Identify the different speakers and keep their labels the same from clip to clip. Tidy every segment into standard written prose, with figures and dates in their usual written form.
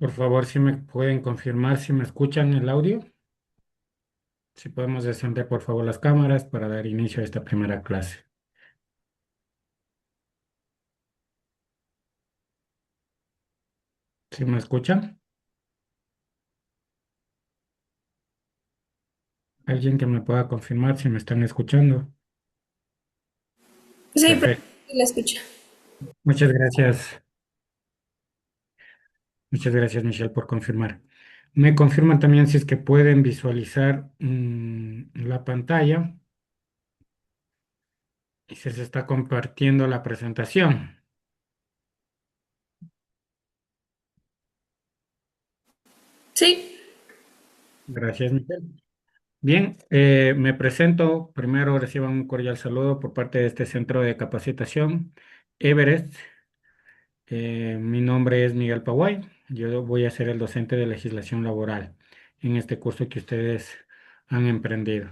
Speaker 1: Por favor, si me pueden confirmar si me escuchan el audio, si podemos encender por favor las cámaras para dar inicio a esta primera clase. ¿Si me escuchan? ¿Alguien que me pueda confirmar si me están escuchando?
Speaker 2: Sí,
Speaker 1: Perfecto.
Speaker 2: la escucho.
Speaker 1: Muchas gracias. Muchas gracias, Michelle, por confirmar. Me confirman también si es que pueden visualizar la pantalla y si se está compartiendo la presentación.
Speaker 2: Sí,
Speaker 1: Gracias, Michelle. Bien, me presento. Primero reciban un cordial saludo por parte de este centro de capacitación, Everest. Mi nombre es Miguel Paguay. Yo voy a ser el docente de legislación laboral en este curso que ustedes han emprendido.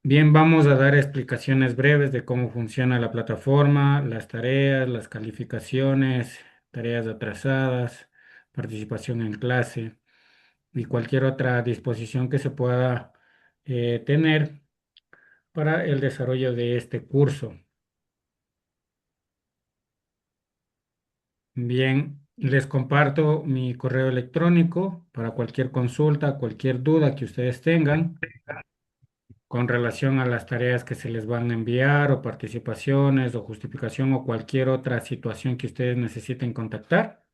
Speaker 1: Bien, vamos a dar explicaciones breves de cómo funciona la plataforma, las tareas, las calificaciones, tareas atrasadas, participación en clase y cualquier otra disposición que se pueda tener para el desarrollo de este curso. Bien, les comparto mi correo electrónico para cualquier consulta, cualquier duda que ustedes tengan con relación a las tareas que se les van a enviar o participaciones o justificación o cualquier otra situación que ustedes necesiten contactar.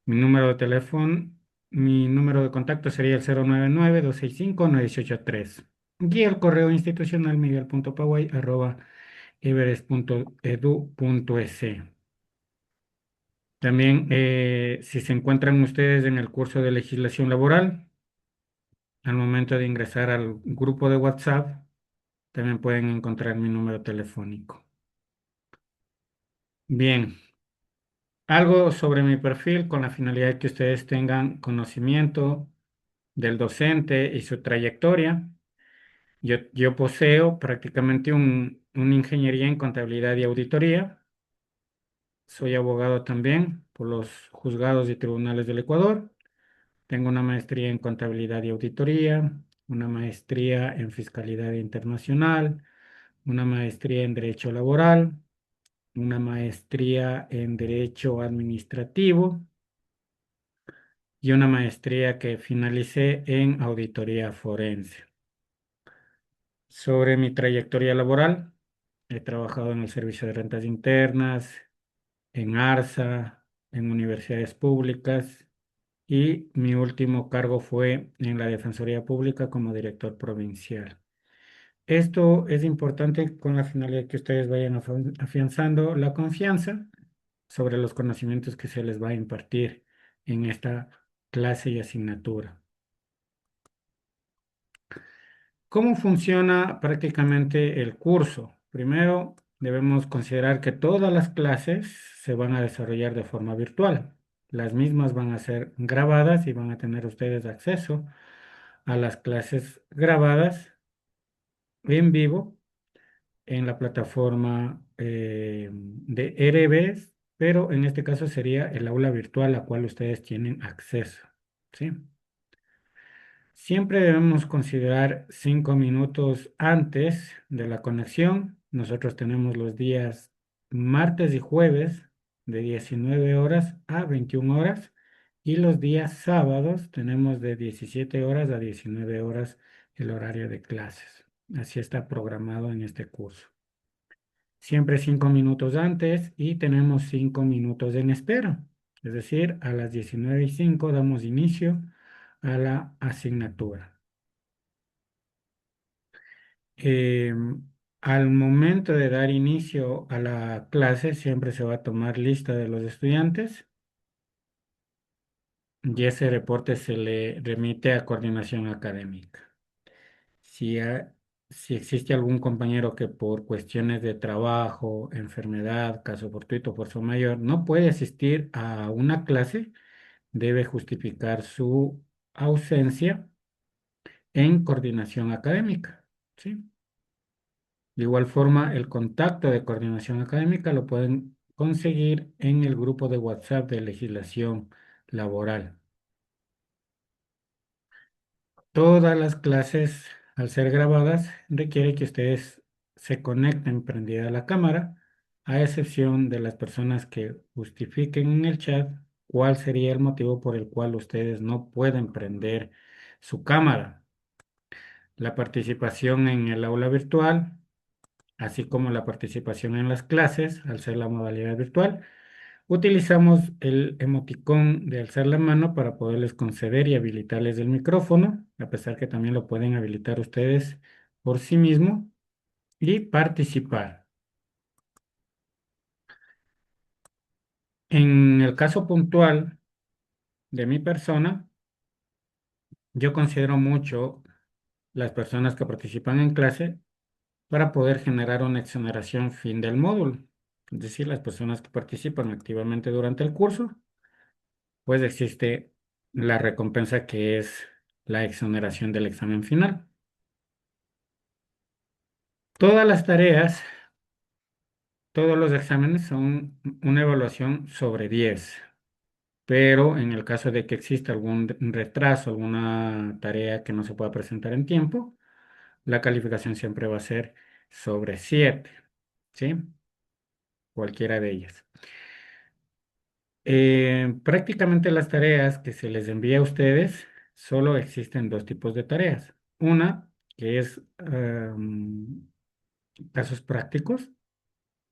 Speaker 1: Mi número de teléfono, mi número de contacto sería el 099-265-983 y el correo institucional miguel.paguay@everest.edu.es. También, si se encuentran ustedes en el curso de legislación laboral, al momento de ingresar al grupo de WhatsApp, también pueden encontrar mi número telefónico. Bien, algo sobre mi perfil con la finalidad de que ustedes tengan conocimiento del docente y su trayectoria. Yo poseo prácticamente una ingeniería en contabilidad y auditoría. Soy abogado también por los juzgados y tribunales del Ecuador. Tengo una maestría en contabilidad y auditoría, una maestría en fiscalidad internacional, una maestría en derecho laboral, una maestría en derecho administrativo y una maestría que finalicé en auditoría forense. Sobre mi trayectoria laboral, he trabajado en el Servicio de Rentas Internas, en ARSA, en universidades públicas y mi último cargo fue en la Defensoría Pública como director provincial. Esto es importante con la finalidad que ustedes vayan afianzando la confianza sobre los conocimientos que se les va a impartir en esta clase y asignatura. ¿Cómo funciona prácticamente el curso? Primero, debemos considerar que todas las clases se van a desarrollar de forma virtual. Las mismas van a ser grabadas y van a tener ustedes acceso a las clases grabadas en vivo en la plataforma de Erebes, pero en este caso sería el aula virtual a la cual ustedes tienen acceso. ¿Sí? Siempre debemos considerar 5 minutos antes de la conexión. Nosotros tenemos los días martes y jueves de 19 horas a 21 horas y los días sábados tenemos de 17 horas a 19 horas el horario de clases. Así está programado en este curso. Siempre 5 minutos antes y tenemos 5 minutos en espera. Es decir, a las 19:05 damos inicio a la asignatura. Eh, Al momento de dar inicio a la clase, siempre se va a tomar lista de los estudiantes y ese reporte se le remite a coordinación académica. Si, si existe algún compañero que por cuestiones de trabajo, enfermedad, caso fortuito, fuerza mayor, no puede asistir a una clase, debe justificar su ausencia en coordinación académica. ¿Sí? De igual forma, el contacto de coordinación académica lo pueden conseguir en el grupo de WhatsApp de legislación laboral. Todas las clases, al ser grabadas, requiere que ustedes se conecten prendida la cámara, a excepción de las personas que justifiquen en el chat cuál sería el motivo por el cual ustedes no pueden prender su cámara. La participación en el aula virtual, así como la participación en las clases, al ser la modalidad virtual, utilizamos el emoticón de alzar la mano para poderles conceder y habilitarles el micrófono, a pesar que también lo pueden habilitar ustedes por sí mismos y participar. En el caso puntual de mi persona, yo considero mucho las personas que participan en clase para poder generar una exoneración fin del módulo. Es decir, las personas que participan activamente durante el curso, pues existe la recompensa que es la exoneración del examen final. Todas las tareas, todos los exámenes son una evaluación sobre 10, pero en el caso de que exista algún retraso, alguna tarea que no se pueda presentar en tiempo, la calificación siempre va a ser sobre 7, ¿sí? Cualquiera de ellas. Prácticamente las tareas que se les envía a ustedes, solo existen dos tipos de tareas. Una que es casos prácticos,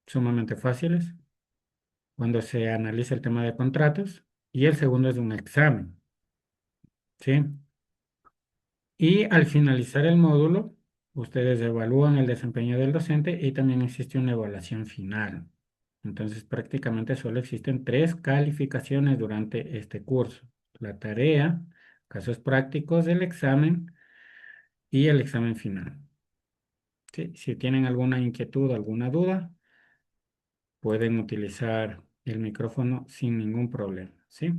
Speaker 1: sumamente fáciles, cuando se analiza el tema de contratos, y el segundo es un examen, ¿sí? Y al finalizar el módulo, ustedes evalúan el desempeño del docente y también existe una evaluación final. Entonces, prácticamente solo existen tres calificaciones durante este curso: la tarea, casos prácticos del examen y el examen final. ¿Sí? Si tienen alguna inquietud, alguna duda, pueden utilizar el micrófono sin ningún problema, ¿sí?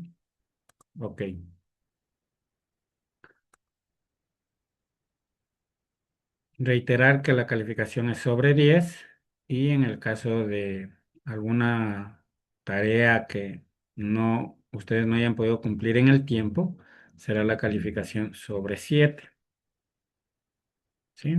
Speaker 1: Ok. Reiterar que la calificación es sobre 10 y en el caso de alguna tarea que ustedes no hayan podido cumplir en el tiempo, será la calificación sobre 7, ¿sí?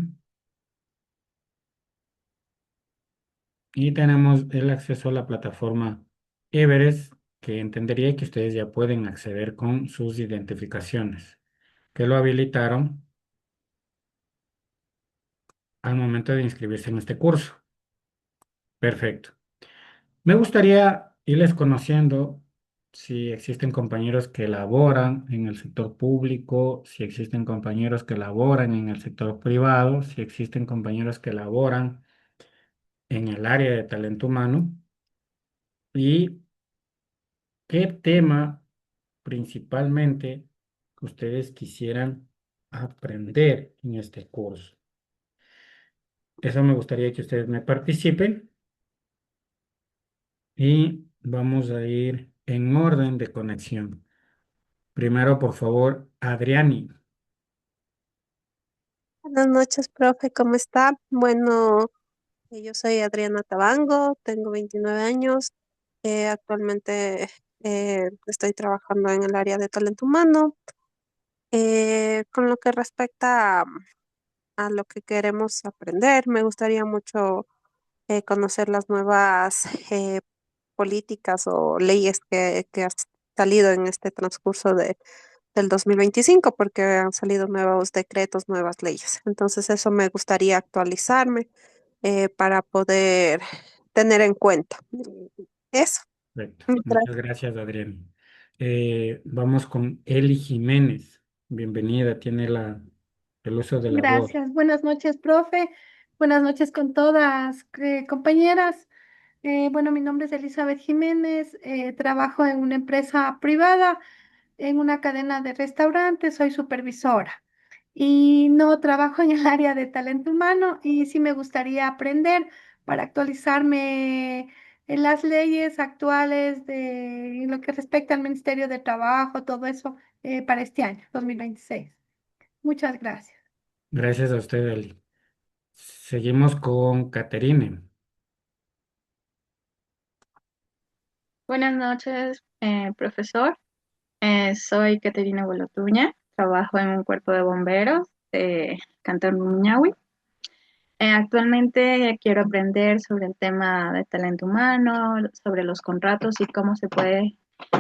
Speaker 1: Y tenemos el acceso a la plataforma Everest, que entendería que ustedes ya pueden acceder con sus identificaciones, que lo habilitaron al momento de inscribirse en este curso. Perfecto. Me gustaría irles conociendo si existen compañeros que laboran en el sector público, si existen compañeros que laboran en el sector privado, si existen compañeros que laboran en el área de talento humano y qué tema principalmente ustedes quisieran aprender en este curso. Eso me gustaría que ustedes me participen y vamos a ir en orden de conexión. Primero, por favor, Adriani.
Speaker 3: Buenas noches, profe, ¿cómo está? Bueno, yo soy Adriana Tabango, tengo 29 años, actualmente estoy trabajando en el área de talento humano. Con lo que respecta a lo que queremos aprender, me gustaría mucho conocer las nuevas políticas o leyes que han salido en este transcurso del 2025, porque han salido nuevos decretos, nuevas leyes. Entonces eso me gustaría actualizarme para poder tener en cuenta. Eso.
Speaker 1: Perfecto. Muchas
Speaker 3: Gracias.
Speaker 1: gracias, Adriani. Vamos con Eli Jiménez. Bienvenida, tiene el uso de la voz.
Speaker 4: Gracias. Buenas noches, profe. Buenas noches con todas, compañeras. Bueno, mi nombre es Elizabeth Jiménez. Trabajo en una empresa privada, en una cadena de restaurantes. Soy supervisora y no trabajo en el área de talento humano y sí me gustaría aprender para actualizarme en las leyes actuales en lo que respecta al Ministerio de Trabajo, todo eso, para este año, 2026. Muchas gracias.
Speaker 1: Gracias a usted, Eli. Seguimos con Caterine.
Speaker 2: Buenas noches, profesor.
Speaker 5: Soy Caterina Bolotuña, trabajo en un cuerpo de bomberos de Cantón Rumiñahui. Actualmente quiero aprender sobre el tema de talento humano, sobre los contratos y cómo se puede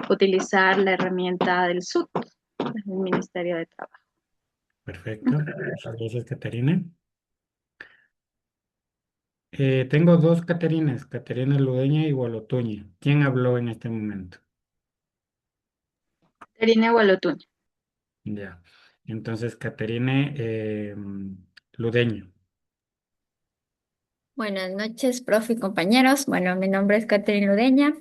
Speaker 5: utilizar la herramienta del SUT, del Ministerio de Trabajo.
Speaker 1: Perfecto. Muchas gracias, Caterina. Tengo dos Caterinas, Caterina Ludeña y Gualotuña. ¿Quién habló en este momento?
Speaker 5: Caterina Bolotuña.
Speaker 1: Ya. Entonces, Caterina Ludeño.
Speaker 6: Buenas noches, profe y compañeros. Bueno, mi nombre es Caterina Ureña.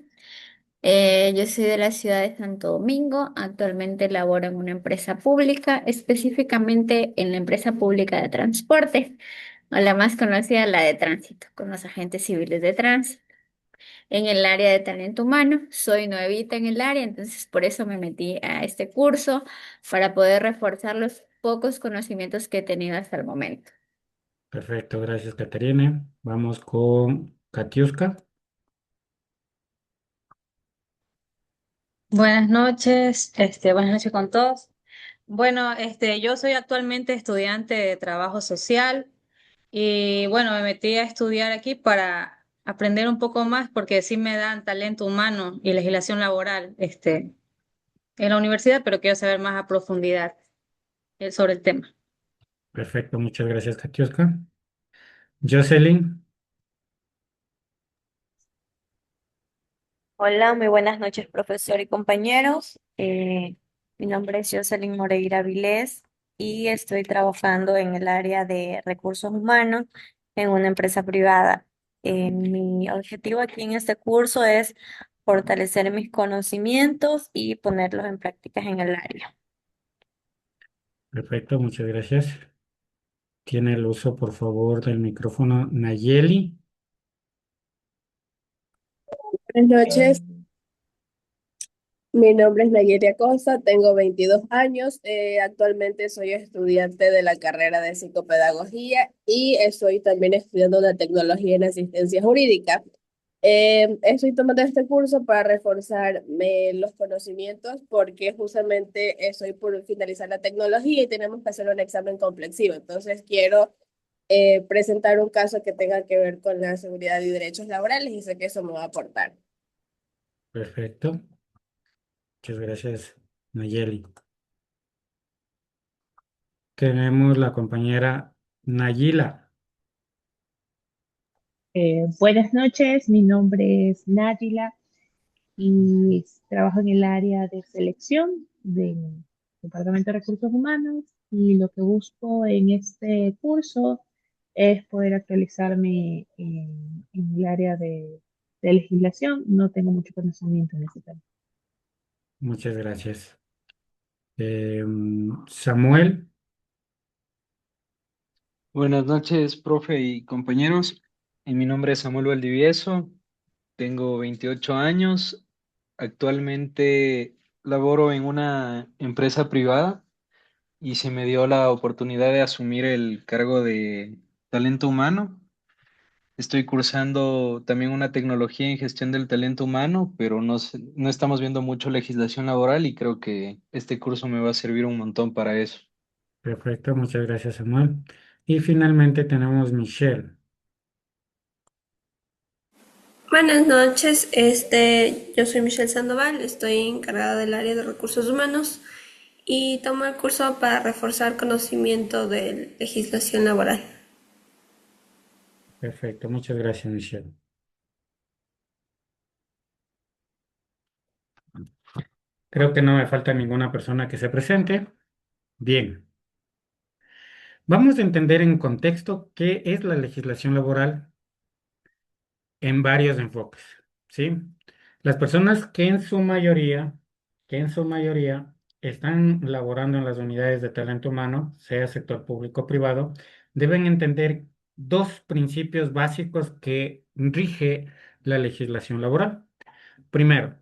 Speaker 6: Yo soy de la ciudad de Santo Domingo. Actualmente laboro en una empresa pública, específicamente en la empresa pública de transporte, o la más conocida, la de tránsito, con los agentes civiles de tránsito. En el área de talento humano, soy nuevita en el área, entonces por eso me metí a este curso para poder reforzar los pocos conocimientos que he tenido hasta el momento.
Speaker 1: Perfecto, gracias, Caterina. Vamos con Katiuska.
Speaker 7: Buenas noches con todos. Bueno, yo soy actualmente estudiante de trabajo social y bueno, me metí a estudiar aquí para aprender un poco más porque sí me dan talento humano y legislación laboral, en la universidad, pero quiero saber más a profundidad sobre el tema.
Speaker 1: Perfecto, muchas gracias, Katiuska. Jocelyn.
Speaker 8: Hola, muy buenas noches, profesor y compañeros. Mi nombre es Jocelyn Moreira Vilés y estoy trabajando en el área de recursos humanos en una empresa privada. Mi objetivo aquí en este curso es fortalecer mis conocimientos y ponerlos en prácticas en el área.
Speaker 1: Perfecto, muchas gracias. Tiene el uso, por favor, del micrófono Nayeli.
Speaker 9: Buenas noches, mi nombre es Nayeli Acosta, tengo 22 años, actualmente soy estudiante de la carrera de psicopedagogía y estoy también estudiando la tecnología en asistencia jurídica. Estoy tomando este curso para reforzar los conocimientos porque justamente estoy por finalizar la tecnología y tenemos que hacer un examen complexivo, entonces quiero presentar un caso que tenga que ver con la seguridad y derechos laborales y sé que eso me va a aportar.
Speaker 1: Perfecto. Muchas gracias, Nayeli. Tenemos la compañera Nayila.
Speaker 10: Buenas noches, mi nombre es Nájila y trabajo en el área de selección del Departamento de Recursos Humanos y lo que busco en este curso es poder actualizarme en el área de legislación. No tengo mucho conocimiento en ese tema.
Speaker 1: Muchas gracias. Samuel.
Speaker 11: Buenas noches, profe y compañeros. Mi nombre es Samuel Valdivieso, tengo 28 años, actualmente laboro en una empresa privada y se me dio la oportunidad de asumir el cargo de talento humano. Estoy cursando también una tecnología en gestión del talento humano, pero no estamos viendo mucho legislación laboral y creo que este curso me va a servir un montón para eso.
Speaker 1: Perfecto, muchas gracias, Samuel. Y finalmente tenemos Michelle.
Speaker 2: Buenas noches, yo soy Michelle Sandoval, estoy encargada del área de recursos humanos y tomo el curso para reforzar conocimiento de legislación laboral.
Speaker 1: Perfecto, muchas gracias, Michelle. Creo que no me falta ninguna persona que se presente. Bien, vamos a entender en contexto qué es la legislación laboral en varios enfoques, ¿sí? Las personas que en su mayoría están laborando en las unidades de talento humano, sea sector público o privado, deben entender dos principios básicos que rige la legislación laboral. Primero,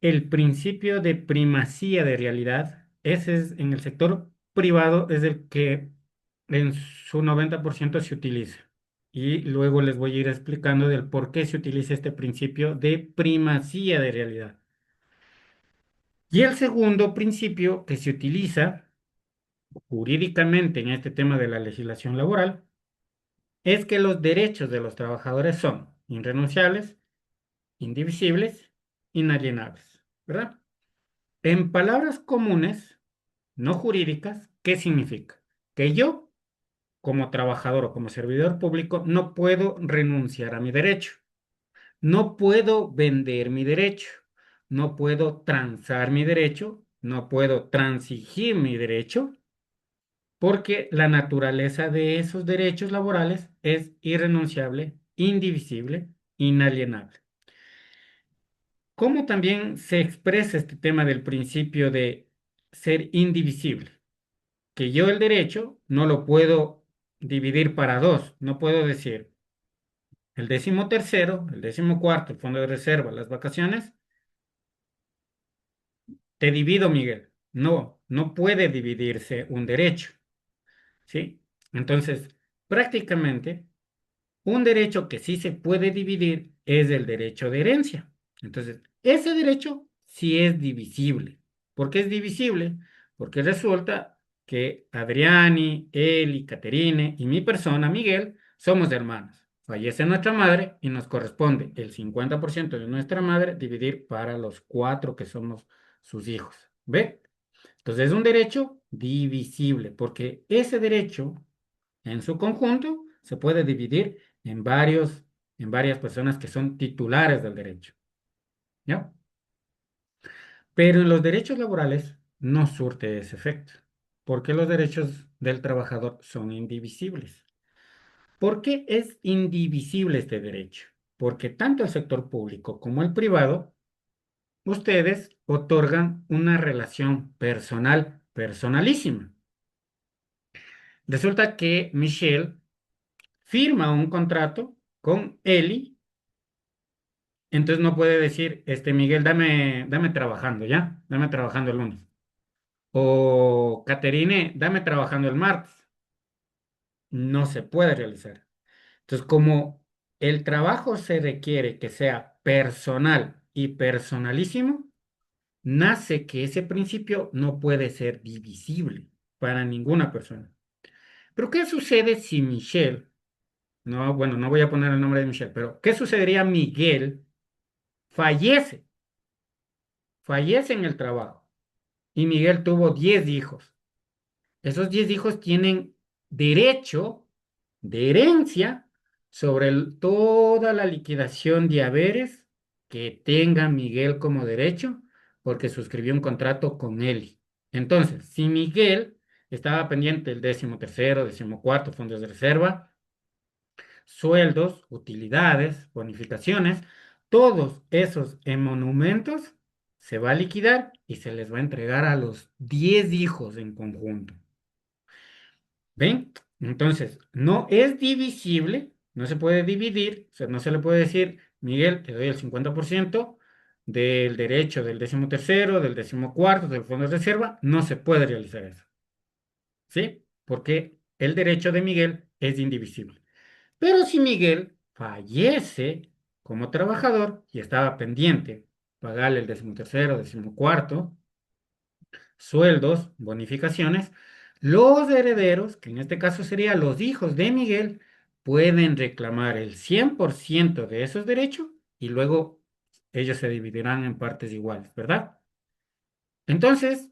Speaker 1: el principio de primacía de realidad, ese es en el sector privado, es el que en su 90% se utiliza. Y luego les voy a ir explicando del por qué se utiliza este principio de primacía de realidad. Y el segundo principio que se utiliza jurídicamente en este tema de la legislación laboral es que los derechos de los trabajadores son irrenunciables, indivisibles, inalienables, ¿verdad? En palabras comunes, no jurídicas, ¿qué significa? Que yo, como trabajador o como servidor público, no puedo renunciar a mi derecho, no puedo vender mi derecho, no puedo transar mi derecho, no puedo transigir mi derecho, porque la naturaleza de esos derechos laborales es irrenunciable, indivisible, inalienable. ¿Cómo también se expresa este tema del principio de ser indivisible? Que yo el derecho no lo puedo dividir para dos, no puedo decir el 13º, el 14º, el fondo de reserva, las vacaciones, te divido, Miguel. No, no puede dividirse un derecho, ¿sí? Entonces, prácticamente un derecho que sí se puede dividir es el derecho de herencia. Entonces, ese derecho sí es divisible. ¿Por qué es divisible? Porque resulta que Adriani, Eli, Caterine y mi persona, Miguel, somos hermanos. Fallece nuestra madre y nos corresponde el 50% de nuestra madre dividir para los cuatro que somos sus hijos. ¿Ve? Entonces es un derecho divisible porque ese derecho en su conjunto se puede dividir en varias personas que son titulares del derecho, ¿ya? Pero en los derechos laborales no surte ese efecto, porque los derechos del trabajador son indivisibles. ¿Por qué es indivisible este derecho? Porque tanto el sector público como el privado, ustedes otorgan una relación personal, personalísima. Resulta que Michelle firma un contrato con Eli. Entonces no puede decir, Miguel, dame trabajando, ¿ya? Dame trabajando el lunes. O Caterine, dame trabajando el martes. No se puede realizar. Entonces, como el trabajo se requiere que sea personal y personalísimo, nace que ese principio no puede ser divisible para ninguna persona. Pero ¿qué sucede si Michelle, no, bueno, no voy a poner el nombre de Michelle, pero ¿qué sucedería Miguel fallece? Fallece en el trabajo y Miguel tuvo 10 hijos. Esos 10 hijos tienen derecho de herencia sobre toda la liquidación de haberes que tenga Miguel como derecho porque suscribió un contrato con él. Entonces, si Miguel estaba pendiente el 13º, 14º, fondos de reserva, sueldos, utilidades, bonificaciones, todos esos monumentos se va a liquidar y se les va a entregar a los 10 hijos en conjunto. ¿Ven? Entonces, no es divisible, no se puede dividir, o sea, no se le puede decir, Miguel, te doy el 50% del derecho del 13º, del 14º, del fondo de reserva, no se puede realizar eso, ¿sí? Porque el derecho de Miguel es indivisible. Pero si Miguel fallece como trabajador y estaba pendiente pagarle el 13º, 14º, sueldos, bonificaciones, los herederos, que en este caso serían los hijos de Miguel, pueden reclamar el 100% de esos derechos y luego ellos se dividirán en partes iguales, ¿verdad? Entonces,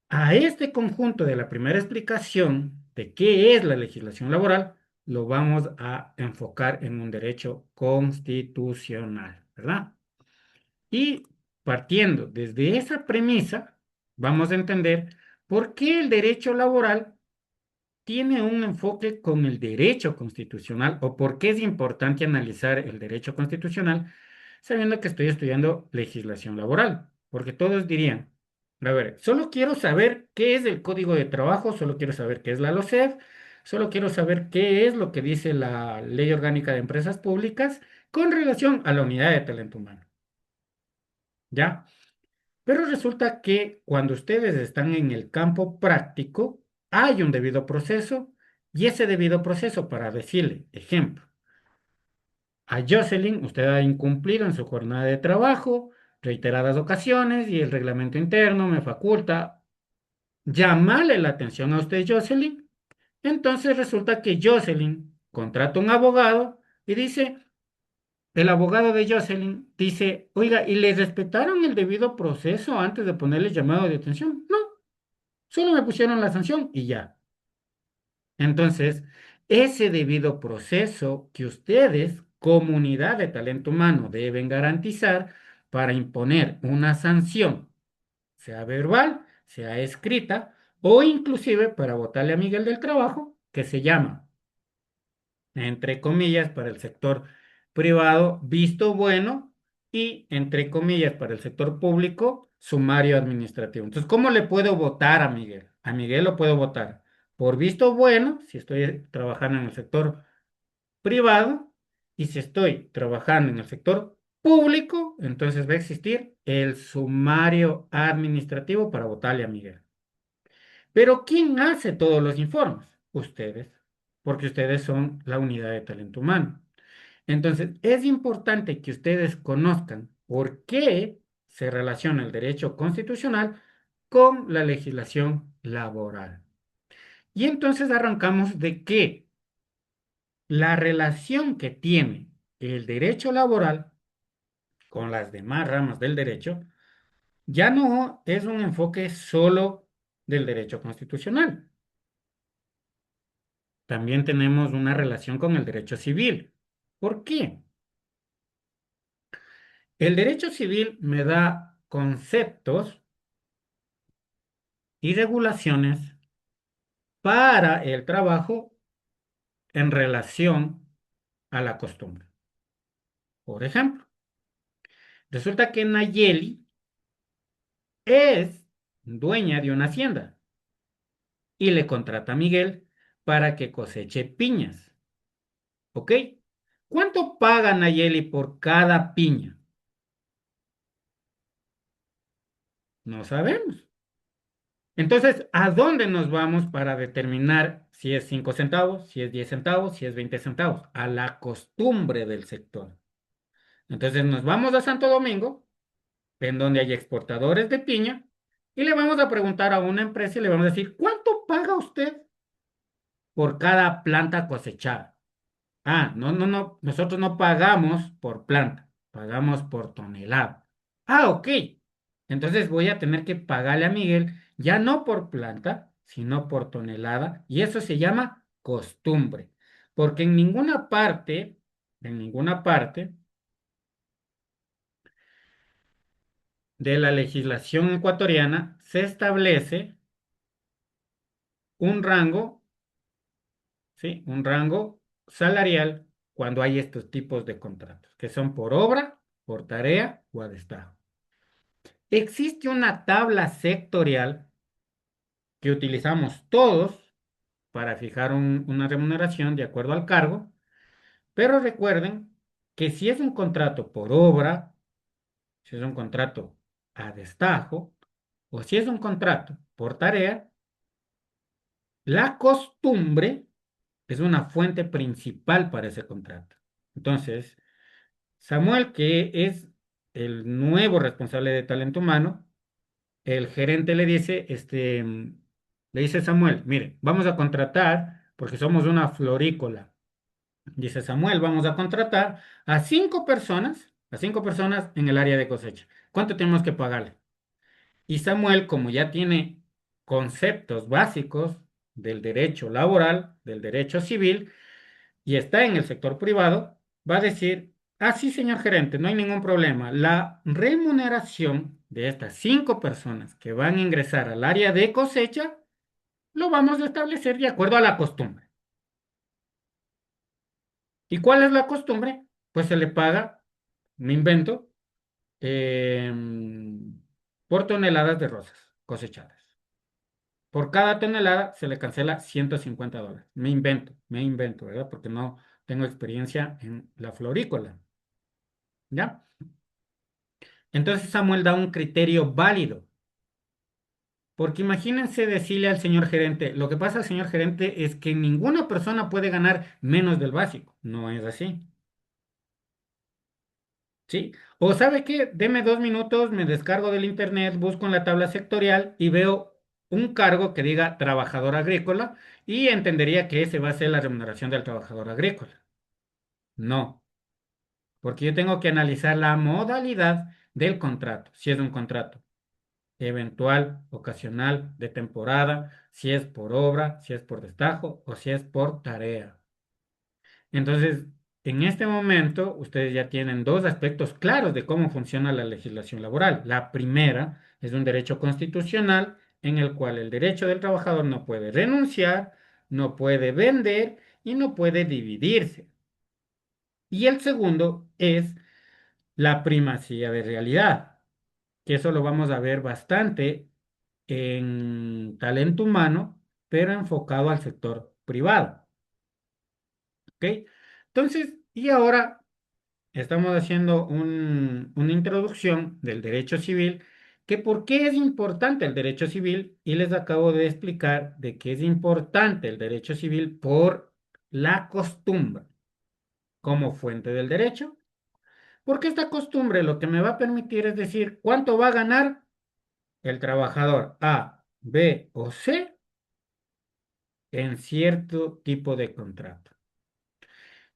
Speaker 1: a este conjunto de la primera explicación de qué es la legislación laboral, lo vamos a enfocar en un derecho constitucional, ¿verdad? Y partiendo desde esa premisa, vamos a entender por qué el derecho laboral tiene un enfoque con el derecho constitucional o por qué es importante analizar el derecho constitucional sabiendo que estoy estudiando legislación laboral. Porque todos dirían, a ver, solo quiero saber qué es el Código de Trabajo, solo quiero saber qué es la LOCEF, solo quiero saber qué es lo que dice la Ley Orgánica de Empresas Públicas con relación a la unidad de talento humano. ¿Ya? Pero resulta que cuando ustedes están en el campo práctico, hay un debido proceso y ese debido proceso, para decirle, ejemplo, a Jocelyn, usted ha incumplido en su jornada de trabajo, reiteradas ocasiones y el reglamento interno me faculta llamarle la atención a usted, Jocelyn. Entonces resulta que Jocelyn contrata un abogado y dice, el abogado de Jocelyn dice, oiga, ¿y le respetaron el debido proceso antes de ponerle llamado de atención? No, solo me pusieron la sanción y ya. Entonces, ese debido proceso que ustedes, comunidad de talento humano, deben garantizar para imponer una sanción, sea verbal, sea escrita, o inclusive para votarle a Miguel del Trabajo, que se llama, entre comillas, para el sector privado, visto bueno, y entre comillas, para el sector público, sumario administrativo. Entonces, ¿cómo le puedo votar a Miguel? A Miguel lo puedo votar por visto bueno, si estoy trabajando en el sector privado, y si estoy trabajando en el sector público, entonces va a existir el sumario administrativo para votarle a Miguel. Pero ¿quién hace todos los informes? Ustedes, porque ustedes son la unidad de talento humano. Entonces, es importante que ustedes conozcan por qué se relaciona el derecho constitucional con la legislación laboral. Y entonces arrancamos de que la relación que tiene el derecho laboral con las demás ramas del derecho ya no es un enfoque solo del derecho constitucional. También tenemos una relación con el derecho civil. ¿Por qué? El derecho civil me da conceptos y regulaciones para el trabajo en relación a la costumbre. Por ejemplo, resulta que Nayeli es dueña de una hacienda y le contrata a Miguel para que coseche piñas. ¿Ok? ¿Cuánto paga Nayeli por cada piña? No sabemos. Entonces, ¿a dónde nos vamos para determinar si es 5 centavos, si es 10 centavos, si es 20 centavos? A la costumbre del sector. Entonces nos vamos a Santo Domingo, en donde hay exportadores de piña, y le vamos a preguntar a una empresa y le vamos a decir, ¿cuánto paga usted por cada planta cosechada? Ah, no, no, no, nosotros no pagamos por planta, pagamos por tonelada. Ah, ok. Entonces voy a tener que pagarle a Miguel ya no por planta, sino por tonelada, y eso se llama costumbre, porque en ninguna parte de la legislación ecuatoriana se establece un rango, ¿sí? Un rango salarial cuando hay estos tipos de contratos, que son por obra, por tarea o a destajo. Existe una tabla sectorial que utilizamos todos para fijar una remuneración de acuerdo al cargo, pero recuerden que si es un contrato por obra, si es un contrato a destajo o si es un contrato por tarea, la costumbre es una fuente principal para ese contrato. Entonces, Samuel, que es el nuevo responsable de talento humano, el gerente le dice, le dice Samuel, mire, vamos a contratar, porque somos una florícola. Dice Samuel, vamos a contratar a 5 personas en el área de cosecha. ¿Cuánto tenemos que pagarle? Y Samuel, como ya tiene conceptos básicos del derecho laboral, del derecho civil, y está en el sector privado, va a decir, ah, sí, señor gerente, no hay ningún problema. La remuneración de estas 5 personas que van a ingresar al área de cosecha, lo vamos a establecer de acuerdo a la costumbre. ¿Y cuál es la costumbre? Pues se le paga, me invento, por toneladas de rosas cosechadas. Por cada tonelada se le cancela $150. Me invento, ¿verdad? Porque no tengo experiencia en la florícola. ¿Ya? Entonces Samuel da un criterio válido. Porque imagínense decirle al señor gerente, lo que pasa, señor gerente, es que ninguna persona puede ganar menos del básico. No es así. ¿sí? O sabe qué, deme 2 minutos, me descargo del internet, busco en la tabla sectorial y veo un cargo que diga trabajador agrícola y entendería que ese va a ser la remuneración del trabajador agrícola. No, porque yo tengo que analizar la modalidad del contrato, si es un contrato eventual, ocasional, de temporada, si es por obra, si es por destajo o si es por tarea. Entonces, en este momento, ustedes ya tienen dos aspectos claros de cómo funciona la legislación laboral. La primera es un derecho constitucional en el cual el derecho del trabajador no puede renunciar, no puede vender y no puede dividirse. Y el segundo es la primacía de realidad, que eso lo vamos a ver bastante en talento humano, pero enfocado al sector privado. ¿Ok? Entonces, y ahora estamos haciendo una introducción del derecho civil, que por qué es importante el derecho civil, y les acabo de explicar de que es importante el derecho civil por la costumbre como fuente del derecho, porque esta costumbre lo que me va a permitir es decir cuánto va a ganar el trabajador A, B o C en cierto tipo de contrato.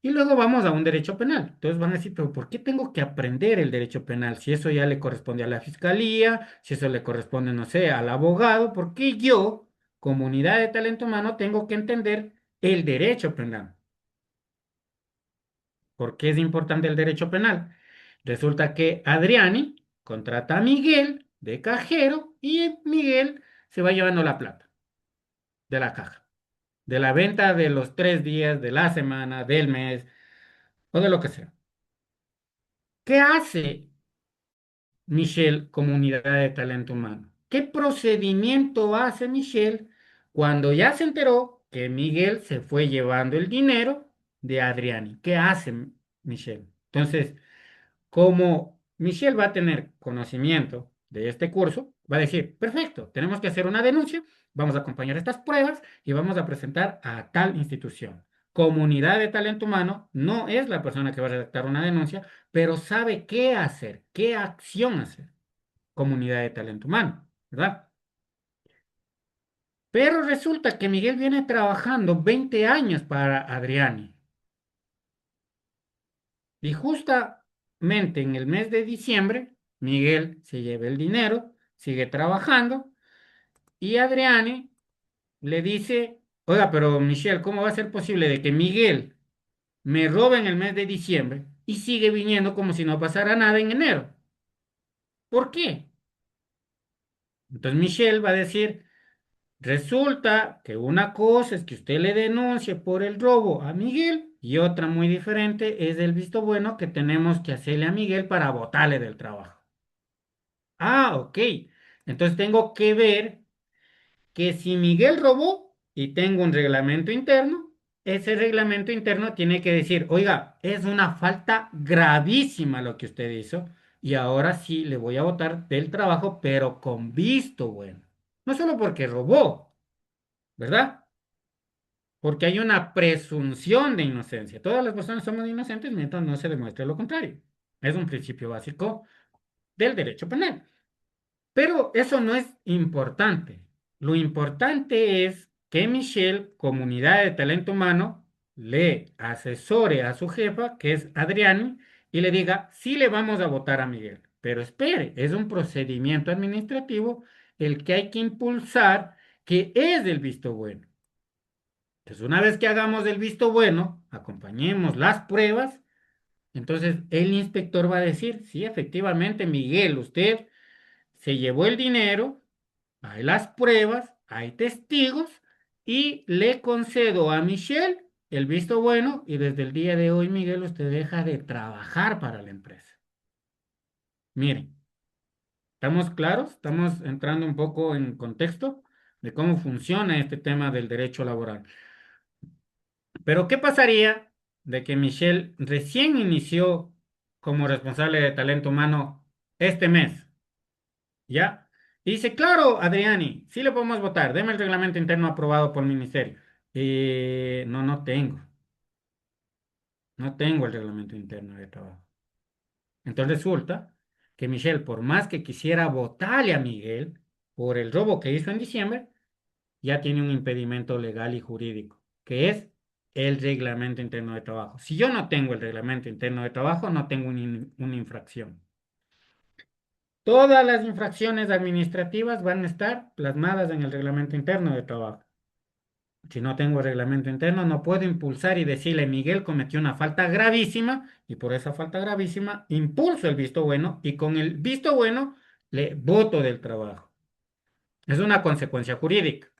Speaker 1: Y luego vamos a un derecho penal. Entonces van a decir, pero ¿por qué tengo que aprender el derecho penal? Si eso ya le corresponde a la fiscalía, si eso le corresponde, no sé, al abogado, ¿por qué yo, comunidad de talento humano, tengo que entender el derecho penal? ¿Por qué es importante el derecho penal? Resulta que Adriani contrata a Miguel de cajero y Miguel se va llevando la plata de la caja, de la venta de los 3 días, de la semana, del mes o de lo que sea. ¿Qué hace Michelle como unidad de talento humano? ¿Qué procedimiento hace Michelle cuando ya se enteró que Miguel se fue llevando el dinero de Adriani? ¿Qué hace Michelle? Entonces, como Michelle va a tener conocimiento de este curso, va a decir, perfecto, tenemos que hacer una denuncia, vamos a acompañar estas pruebas y vamos a presentar a tal institución. Comunidad de talento humano no es la persona que va a redactar una denuncia, pero sabe qué hacer, qué acción hacer. Comunidad de talento humano, ¿verdad? Pero resulta que Miguel viene trabajando 20 años para Adriani. Y justamente en el mes de diciembre, Miguel se lleva el dinero, sigue trabajando y Adriani le dice, oiga, pero Michelle, ¿cómo va a ser posible de que Miguel me robe en el mes de diciembre y sigue viniendo como si no pasara nada en enero? ¿Por qué? Entonces Michelle va a decir, resulta que una cosa es que usted le denuncie por el robo a Miguel y otra muy diferente es el visto bueno que tenemos que hacerle a Miguel para botarle del trabajo. Ah, ok. Entonces tengo que ver que si Miguel robó y tengo un reglamento interno, ese reglamento interno tiene que decir, oiga, es una falta gravísima lo que usted hizo y ahora sí le voy a botar del trabajo, pero con visto bueno. No solo porque robó, ¿verdad? Porque hay una presunción de inocencia. Todas las personas somos inocentes mientras no se demuestre lo contrario. Es un principio básico del derecho penal. Pero eso no es importante. Lo importante es que Michelle, comunidad de talento humano, le asesore a su jefa, que es Adriani, y le diga, sí le vamos a votar a Miguel. Pero espere, es un procedimiento administrativo el que hay que impulsar, que es del visto bueno. Entonces, una vez que hagamos el visto bueno, acompañemos las pruebas, entonces el inspector va a decir, sí, efectivamente, Miguel, usted se llevó el dinero, hay las pruebas, hay testigos y le concedo a Michelle el visto bueno y desde el día de hoy, Miguel, usted deja de trabajar para la empresa. Miren, ¿estamos claros? Estamos entrando un poco en contexto de cómo funciona este tema del derecho laboral. Pero ¿qué pasaría de que Michelle recién inició como responsable de talento humano este mes? ¿Ya? Y dice, claro, Adriani, sí le podemos votar, deme el reglamento interno aprobado por el ministerio. No, no tengo el reglamento interno de trabajo. Entonces resulta que Michelle, por más que quisiera votarle a Miguel por el robo que hizo en diciembre, ya tiene un impedimento legal y jurídico, que es el reglamento interno de trabajo. Si yo no tengo el reglamento interno de trabajo, no tengo una infracción. Todas las infracciones administrativas van a estar plasmadas en el reglamento interno de trabajo. Si no tengo reglamento interno, no puedo impulsar y decirle, Miguel cometió una falta gravísima y por esa falta gravísima impulso el visto bueno y con el visto bueno le voto del trabajo. Es una consecuencia jurídica.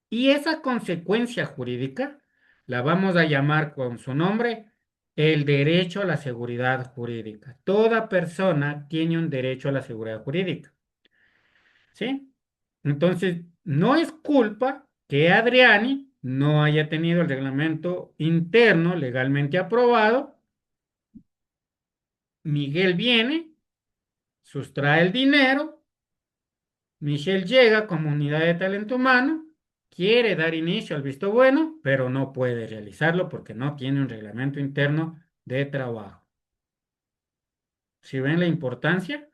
Speaker 1: Y esa consecuencia jurídica la vamos a llamar con su nombre el derecho a la seguridad jurídica. Toda persona tiene un derecho a la seguridad jurídica. ¿Sí? Entonces, no es culpa que Adriani no haya tenido el reglamento interno legalmente aprobado. Miguel viene, sustrae el dinero, Michelle llega como unidad de talento humano, quiere dar inicio al visto bueno, pero no puede realizarlo porque no tiene un reglamento interno de trabajo. ¿Si ven la importancia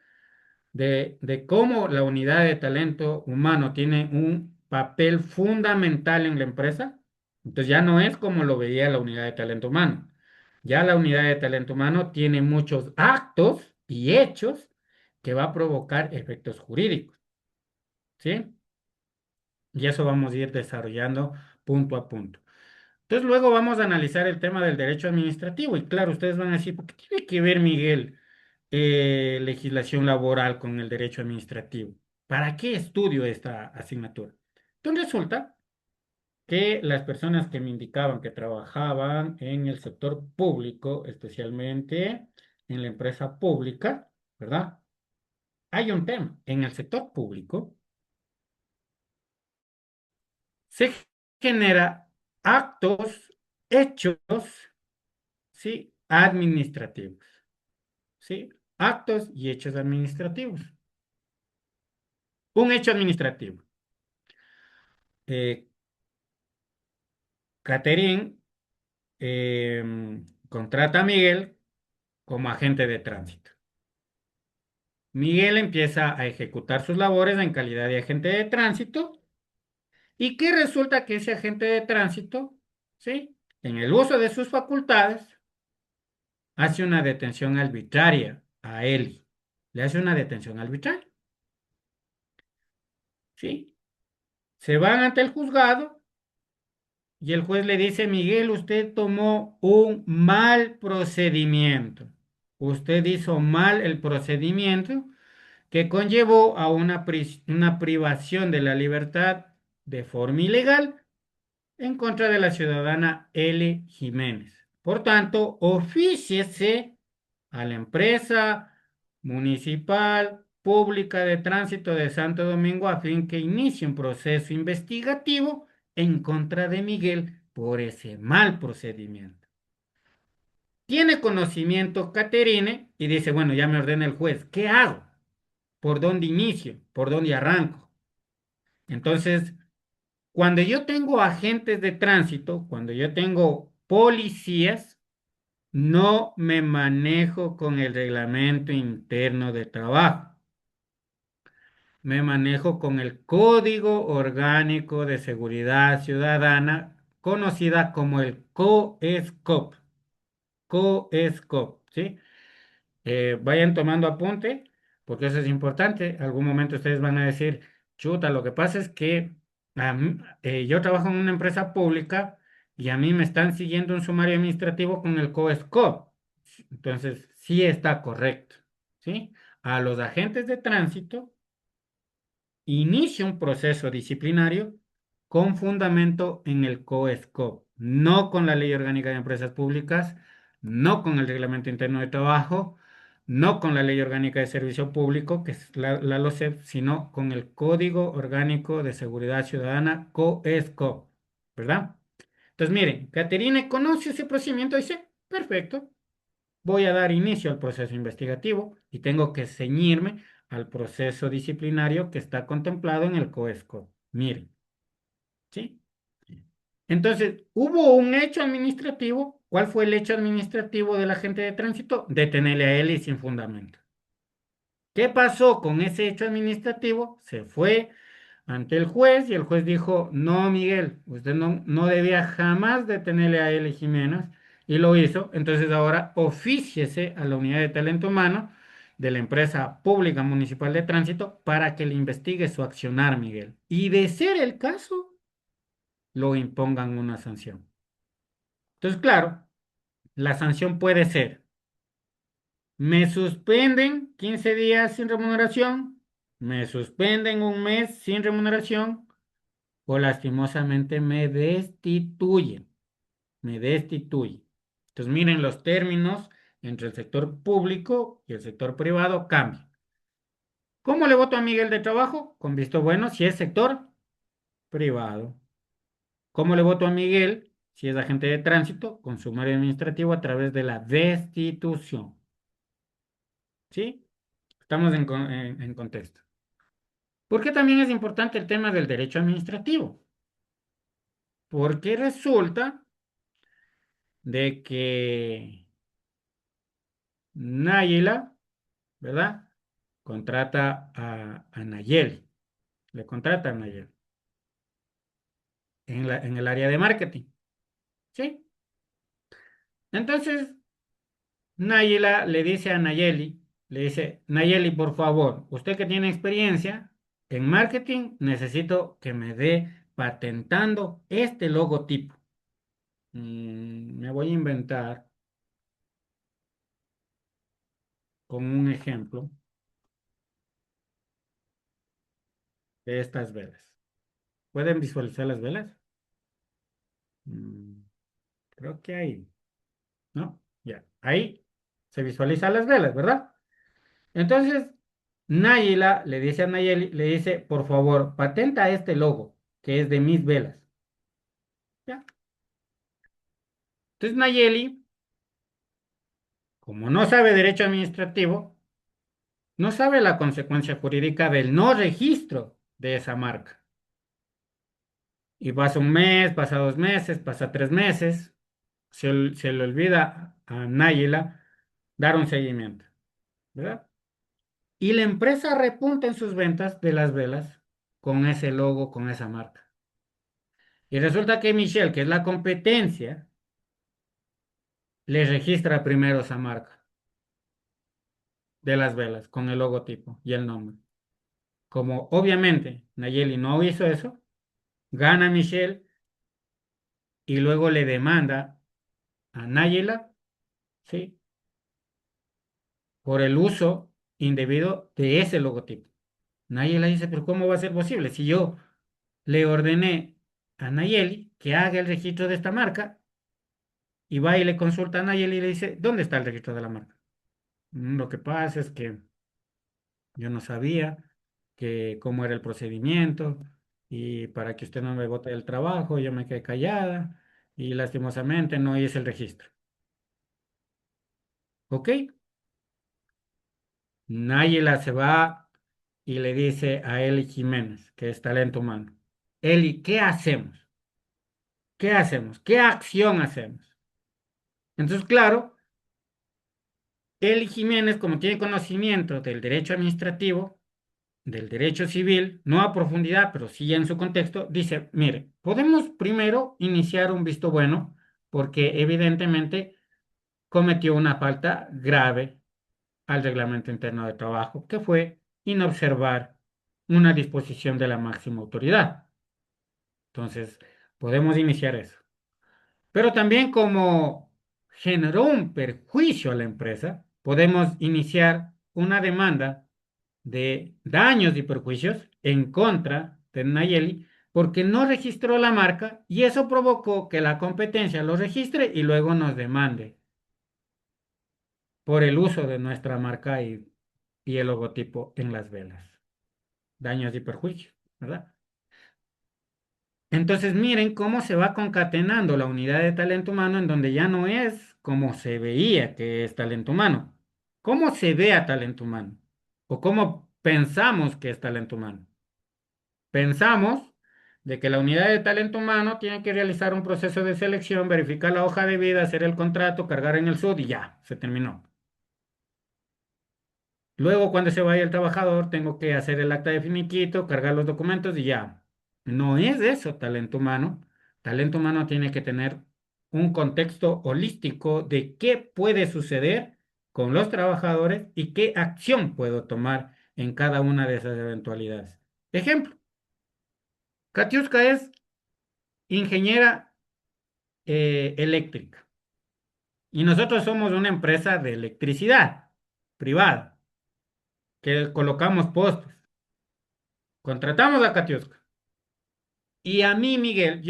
Speaker 1: de cómo la unidad de talento humano tiene un papel fundamental en la empresa? Entonces ya no es como lo veía la unidad de talento humano. Ya la unidad de talento humano tiene muchos actos y hechos que va a provocar efectos jurídicos, ¿sí? Y eso vamos a ir desarrollando punto a punto. Entonces luego vamos a analizar el tema del derecho administrativo. Y claro, ustedes van a decir, ¿por qué tiene que ver, Miguel, legislación laboral con el derecho administrativo? ¿Para qué estudio esta asignatura? Entonces resulta que las personas que me indicaban que trabajaban en el sector público, especialmente en la empresa pública, ¿verdad? Hay un tema. En el sector público se genera actos, hechos, ¿sí? Administrativos, ¿sí? Actos y hechos administrativos. Un hecho administrativo. Eh, Catherine contrata a Miguel como agente de tránsito. Miguel empieza a ejecutar sus labores en calidad de agente de tránsito y que resulta que ese agente de tránsito, ¿sí? En el uso de sus facultades, hace una detención arbitraria a Eli. Le hace una detención arbitraria, ¿sí? Se van ante el juzgado y el juez le dice, Miguel, usted tomó un mal procedimiento. Usted hizo mal el procedimiento que conllevó a una privación de la libertad de forma ilegal en contra de la ciudadana L. Jiménez. Por tanto, ofíciese a la empresa municipal pública de tránsito de Santo Domingo a fin que inicie un proceso investigativo en contra de Miguel por ese mal procedimiento. Tiene conocimiento Caterine y dice, bueno, ya me ordena el juez, ¿qué hago? ¿Por dónde inicio? ¿Por dónde arranco? Entonces, cuando yo tengo agentes de tránsito, cuando yo tengo policías, no me manejo con el reglamento interno de trabajo. Me manejo con el Código Orgánico de Seguridad Ciudadana, conocida como el COESCOP. COESCOP, ¿sí? Vayan tomando apunte, porque eso es importante. Algún momento ustedes van a decir, chuta, lo que pasa es que yo trabajo en una empresa pública y a mí me están siguiendo un sumario administrativo con el COESCOP. Entonces, sí está correcto, ¿sí? A los agentes de tránsito inicia un proceso disciplinario con fundamento en el COESCOP, no con la Ley Orgánica de Empresas Públicas, no con el Reglamento Interno de Trabajo, no con la Ley Orgánica de Servicio Público, que es la LOSEP, sino con el Código Orgánico de Seguridad Ciudadana, COESCOP, ¿verdad? Entonces, miren, Caterine conoce ese procedimiento y dice, perfecto, voy a dar inicio al proceso investigativo y tengo que ceñirme al proceso disciplinario que está contemplado en el COESCO. Miren, ¿sí? Entonces, hubo un hecho administrativo. ¿Cuál fue el hecho administrativo del agente de tránsito? Detenerle a él y sin fundamento. ¿Qué pasó con ese hecho administrativo? Se fue ante el juez y el juez dijo, no, Miguel, usted no debía jamás detenerle a él y Jiménez y lo hizo. Entonces ahora ofíciese a la unidad de talento humano de la empresa pública municipal de tránsito para que le investigue su accionar, Miguel. Y de ser el caso, lo impongan una sanción. Entonces, claro, la sanción puede ser, me suspenden 15 días sin remuneración, me suspenden un mes sin remuneración o lastimosamente me destituyen, me destituyen. Entonces, miren, los términos entre el sector público y el sector privado cambian. ¿Cómo le voto a Miguel de trabajo? Con visto bueno si es sector privado. ¿Cómo le voto a Miguel si es agente de tránsito? Con sumario administrativo a través de la destitución. ¿Sí? Estamos en contexto. ¿Por qué también es importante el tema del derecho administrativo? Porque resulta de que Náyila, ¿verdad? Contrata a Nayeli, le contrata a Nayeli en el área de marketing, ¿sí? Entonces, Nayila le dice a Nayeli, le dice, Nayeli, por favor, usted que tiene experiencia en marketing, necesito que me dé patentando este logotipo. Me voy a inventar con un ejemplo de estas velas. ¿Pueden visualizar las velas? Mm, Creo que ahí, ¿no? Ya, ahí se visualizan las velas, ¿verdad? Entonces, Nayila le dice a Nayeli, le dice, por favor, patenta este logo, que es de mis velas. ¿Ya? Entonces, Nayeli, como no sabe derecho administrativo, no sabe la consecuencia jurídica del no registro de esa marca. Y pasa un mes, pasa 2 meses, pasa 3 meses, se le olvida a Nayila dar un seguimiento, ¿verdad? Y la empresa repunta en sus ventas de las velas con ese logo, con esa marca. Y resulta que Michelle, que es la competencia, le registra primero esa marca de las velas con el logotipo y el nombre. Como obviamente Nayeli no hizo eso, gana Michelle y luego le demanda a Nayela, ¿sí? Por el uso indebido de ese logotipo. Nayela dice, pero ¿cómo va a ser posible si yo le ordené a Nayeli que haga el registro de esta marca y va y le consulta a Nayeli y le dice, ¿dónde está el registro de la marca? Lo que pasa es que yo no sabía que cómo era el procedimiento y para que usted no me bote del trabajo, yo me quedé callada y lastimosamente no hice el registro. ¿Ok? Nayela se va y le dice a Eli Jiménez, que es talento humano, Eli, ¿qué hacemos? ¿Qué hacemos? ¿Qué acción hacemos? Entonces, claro, Eli Jiménez, como tiene conocimiento del derecho administrativo, del derecho civil, no a profundidad, pero sí en su contexto, dice, mire, podemos primero iniciar un visto bueno porque evidentemente cometió una falta grave al reglamento interno de trabajo, que fue inobservar una disposición de la máxima autoridad. Entonces, podemos iniciar eso. Pero también como generó un perjuicio a la empresa, podemos iniciar una demanda de daños y perjuicios en contra de Nayeli porque no registró la marca y eso provocó que la competencia lo registre y luego nos demande por el uso de nuestra marca y el logotipo en las velas. Daños y perjuicios, ¿verdad? Entonces miren cómo se va concatenando la unidad de talento humano en donde ya no es como se veía que es talento humano. ¿Cómo se ve a talento humano? ¿O cómo pensamos que es talento humano? Pensamos de que la unidad de talento humano tiene que realizar un proceso de selección, verificar la hoja de vida, hacer el contrato, cargar en el SUD y ya, se terminó. Luego, cuando se vaya el trabajador, tengo que hacer el acta de finiquito, cargar los documentos y ya. No es eso talento humano. Talento humano tiene que tener un contexto holístico de qué puede suceder con los trabajadores y qué acción puedo tomar en cada una de esas eventualidades. Ejemplo, Katiuska es ingeniera eléctrica y nosotros somos una empresa de electricidad privada que colocamos postes. Contratamos a Katiuska. Y a mí, Miguel,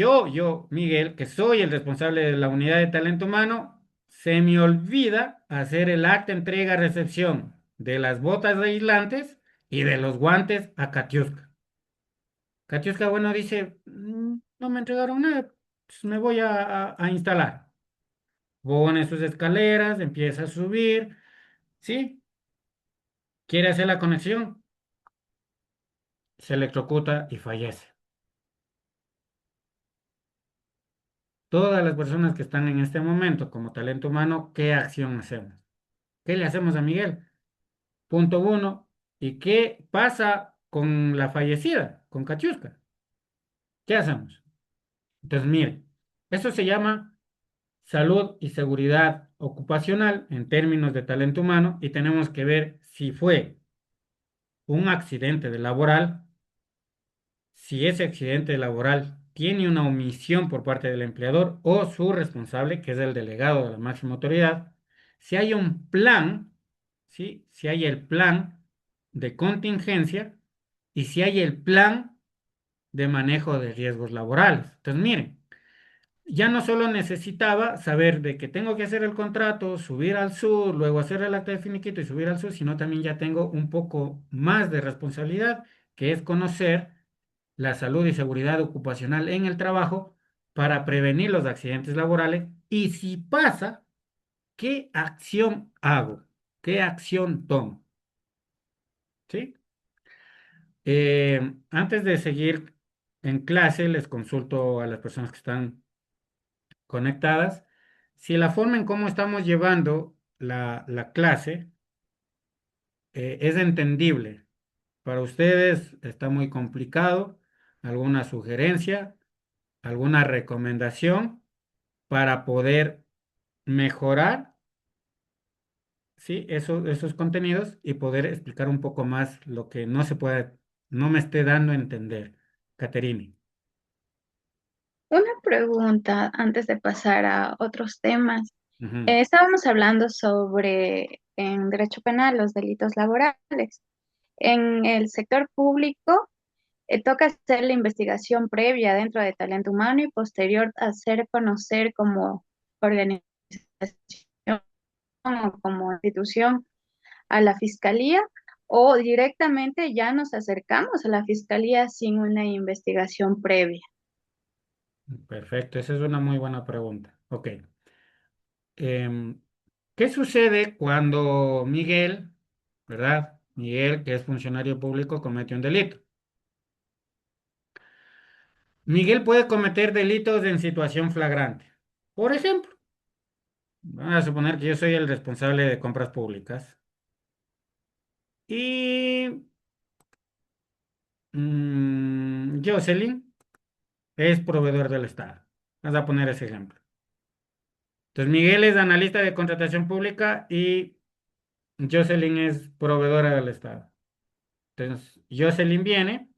Speaker 1: Miguel, que soy el responsable de la unidad de talento humano, se me olvida hacer el acta entrega-recepción de las botas aislantes y de los guantes a Katiuska. Katiuska, bueno, dice, no me entregaron nada, pues me voy a instalar". Pone sus escaleras, empieza a subir, ¿sí? Quiere hacer la conexión, se electrocuta y fallece. Todas las personas que están en este momento como talento humano, ¿qué acción hacemos? ¿Qué le hacemos a Miguel? Punto uno. ¿Y qué pasa con la fallecida, con Katiuska? ¿Qué hacemos? Entonces, mire, eso se llama salud y seguridad ocupacional en términos de talento humano y tenemos que ver si fue un accidente laboral, si ese accidente laboral tiene una omisión por parte del empleador o su responsable, que es el delegado de la máxima autoridad, si hay un plan, ¿sí? Si hay el plan de contingencia y si hay el plan de manejo de riesgos laborales. Entonces, miren, ya no solo necesitaba saber de que tengo que hacer el contrato, subir al sur, luego hacer el acta de finiquito y subir al sur, sino también ya tengo un poco más de responsabilidad, que es conocer la salud y seguridad ocupacional en el trabajo para prevenir los accidentes laborales y si pasa, ¿qué acción hago? ¿Qué acción tomo? ¿Sí? Antes de seguir en clase, les consulto a las personas que están conectadas si la forma en cómo estamos llevando la clase es entendible. Para ustedes está muy complicado. ¿Alguna sugerencia? ¿Alguna recomendación para poder mejorar, sí, esos contenidos y poder explicar un poco más lo que no se puede, no me esté dando a entender? Caterine.
Speaker 5: Una pregunta antes de pasar a otros temas.
Speaker 1: Ujú.
Speaker 5: Estábamos hablando sobre en derecho penal los delitos laborales. En el sector público toca hacer la investigación previa dentro de talento humano y posterior hacer conocer como organización o como institución a la fiscalía o directamente ya nos acercamos a la fiscalía sin una investigación previa.
Speaker 1: Perfecto, esa es una muy buena pregunta. Ok. Em, ¿Qué sucede cuando Miguel, ¿verdad? Miguel, que es funcionario público, comete un delito? Miguel puede cometer delitos en situación flagrante. Por ejemplo, vamos a suponer que yo soy el responsable de compras públicas y Jocelyn es proveedor del Estado. Vamos a poner ese ejemplo. Entonces, Miguel es analista de contratación pública y Jocelyn es proveedora del Estado. Entonces, Jocelyn viene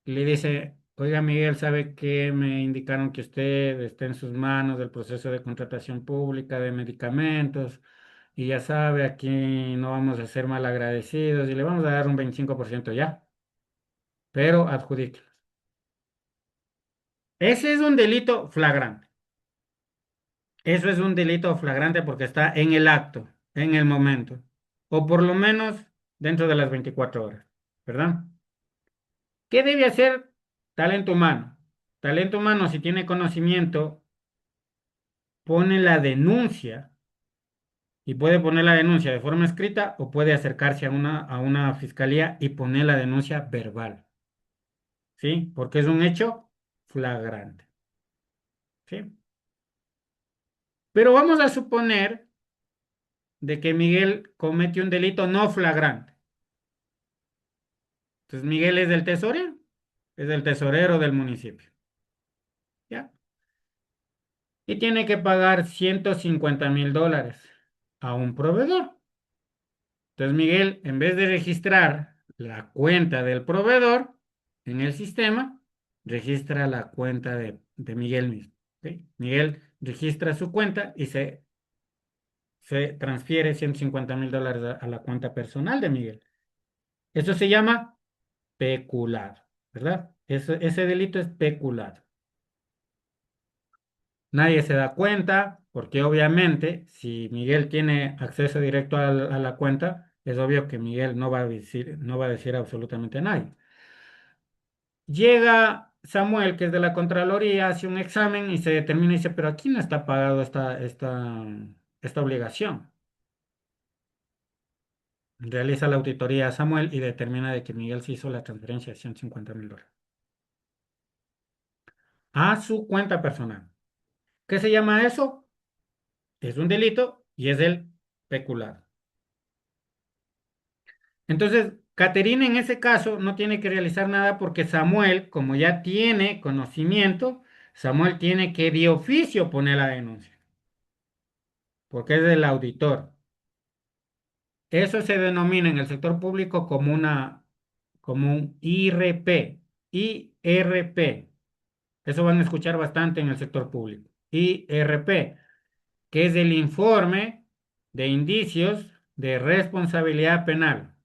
Speaker 1: y le dice, oiga, Miguel, ¿sabe qué? Me indicaron que usted está en sus manos del proceso de contratación pública de medicamentos y ya sabe, aquí no vamos a ser mal agradecidos y le vamos a dar un 25% ya, pero adjudíquelo. Ese es un delito flagrante. Eso es un delito flagrante porque está en el acto, en el momento, o por lo menos dentro de las 24 horas, ¿verdad? ¿Qué debe hacer talento humano? Talento humano, si tiene conocimiento, pone la denuncia y puede poner la denuncia de forma escrita o puede acercarse a una fiscalía y poner la denuncia verbal. ¿sí? Porque es un hecho flagrante, ¿sí? Pero vamos a suponer de que Miguel comete un delito no flagrante. Entonces, Miguel es el tesorero del municipio, ¿ya? Y tiene que pagar $150,000 a un proveedor. Entonces, Miguel, en vez de registrar la cuenta del proveedor en el sistema, registra la cuenta de Miguel mismo, ¿ok? Miguel registra su cuenta y se transfiere $150,000 a la cuenta personal de Miguel. Eso se llama peculado, ¿verdad? Ese delito es peculado. Nadie se da cuenta porque obviamente si Miguel tiene acceso directo a la cuenta, es obvio que Miguel no va a decir absolutamente a nadie. Llega Samuel, que es de la Contraloría, hace un examen y se determina y dice, pero aquí no está pagado esta obligación. Realiza la auditoría a Samuel y determina de que Miguel se hizo la transferencia de $150,000 a su cuenta personal. ¿Qué se llama eso? Es un delito y es el peculado. Entonces, Caterina en ese caso no tiene que realizar nada porque Samuel, como ya tiene conocimiento, Samuel tiene que de oficio poner la denuncia, porque es el auditor. Eso se denomina en el sector público como un IRP. IRP. Eso van a escuchar bastante en el sector público. IRP, que es el informe de indicios de responsabilidad penal.